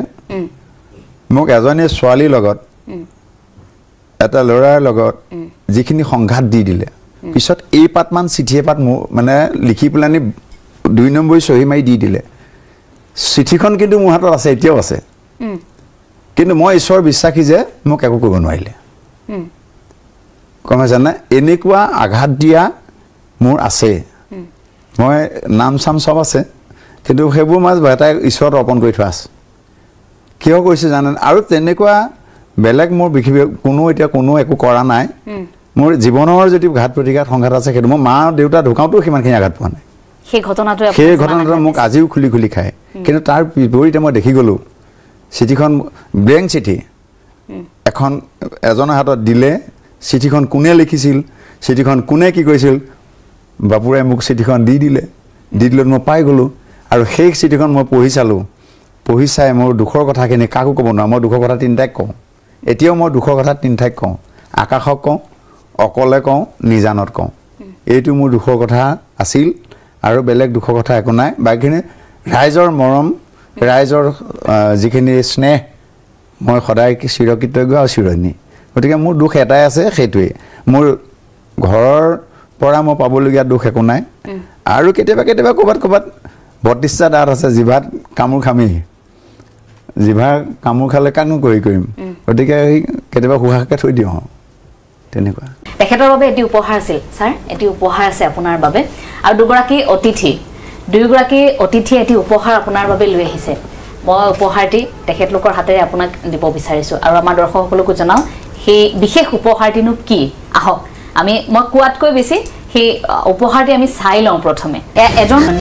মোক এজনী ছোৱালীৰ লগত এটা ল'ৰাৰ লগত যিখিনি সংঘাত দি দিলে পিছত এই পাতমান চিঠি এপাত মানে লিখি পেলানি 2 নম্বৰী চহী মাৰি দি দিলে চিঠিখন কিন্তু মোৰ হাতত আছে এতিয়াও আছে কিন্তু মই ঈশ্বৰ বিশ্বাসী যে মোক একো কৰিব নোৱাৰিলে কমাইছে নে এনেকুৱা আঘাত দিয়া মোৰ আছে মই নাম চাম চব আছে কিন্তু সেইবোৰ মাজ এটাই ঈশ্বৰত অৰ্পণ কৰি থোৱা আছে কিয় কৈছে জানেন আৰু তেনেকুৱা বেলেগ মোৰ বিশেষ কোনো একো কৰা নাই মোৰ জীৱনৰ যদি ঘাত প্ৰতিঘাত সংঘাত আছে সেইটো মোৰ মা দেউতা ঢুকাওঁতেও সিমানখিনি আঘাত পোৱা নাই সেই ঘটনাটো মোক আজিও খুলি খুলি খায় কিন্তু তাৰ বিপৰীতে মই দেখি গ'লোঁ চিঠিখন ব্লেংক চিঠি এখন এজনৰ হাতত দিলে চিঠিখন কোনে লিখিছিল চিঠিখন কোনে কি কৰিছিল বাপুৰে মোক চিঠিখন দি দিলে মই পাই গ'লোঁ আৰু সেই চিঠিখন মই পঢ়ি চাই মোৰ দুখৰ কথাখিনি কাকো ক'ব নোৱাৰোঁ মই দুখৰ কথা 3টাক কওঁ এতিয়াও মই দুখৰ কথা 3ঠাইত কওঁ আকাশক কওঁ অকলে কওঁ নিজানত কওঁ এইটো মোৰ দুখৰ কথা আছিল আৰু বেলেগ দুখৰ কথা একো নাই বাকীখিনি ৰাইজৰ মৰম ৰাইজৰ যিখিনি স্নেহ মই সদায় চিৰকৃতজ্ঞ আৰু চিৰণী গতিকে মোৰ দুখ এটাই আছে সেইটোৱে মোৰ ঘৰৰ পৰা মই পাবলগীয়া দুখ একো নাই আৰু কেতিয়াবা ক'ৰবাত 32টা দাঁত আছে জিভাত কামোৰ খামি জিভাৰ কামোৰ খালে কানো কৰিম গতিকে কেতিয়াবা সুহাকে থৈ দিওঁ তেনেকুৱা তেখেতৰ বাবে এটি উপহাৰ আছিল ছাৰ এটি উপহাৰ আছে আপোনাৰ বাবে আৰু দুগৰাকী অতিথি এটি উপহাৰ আপোনাৰ বাবে লৈ আহিছে মই উপহাৰটি তেখেতলোকৰ হাতেৰে আপোনাক দিব বিচাৰিছোঁ আৰু আমাৰ দৰ্শকসকলকো জনাওঁ সেই বিশেষ উপহাৰটিনো কি আহক মই কোৱাতকৈ বেছি সেই উপহাৰটি আমি চাই লওঁ প্ৰথমে এজন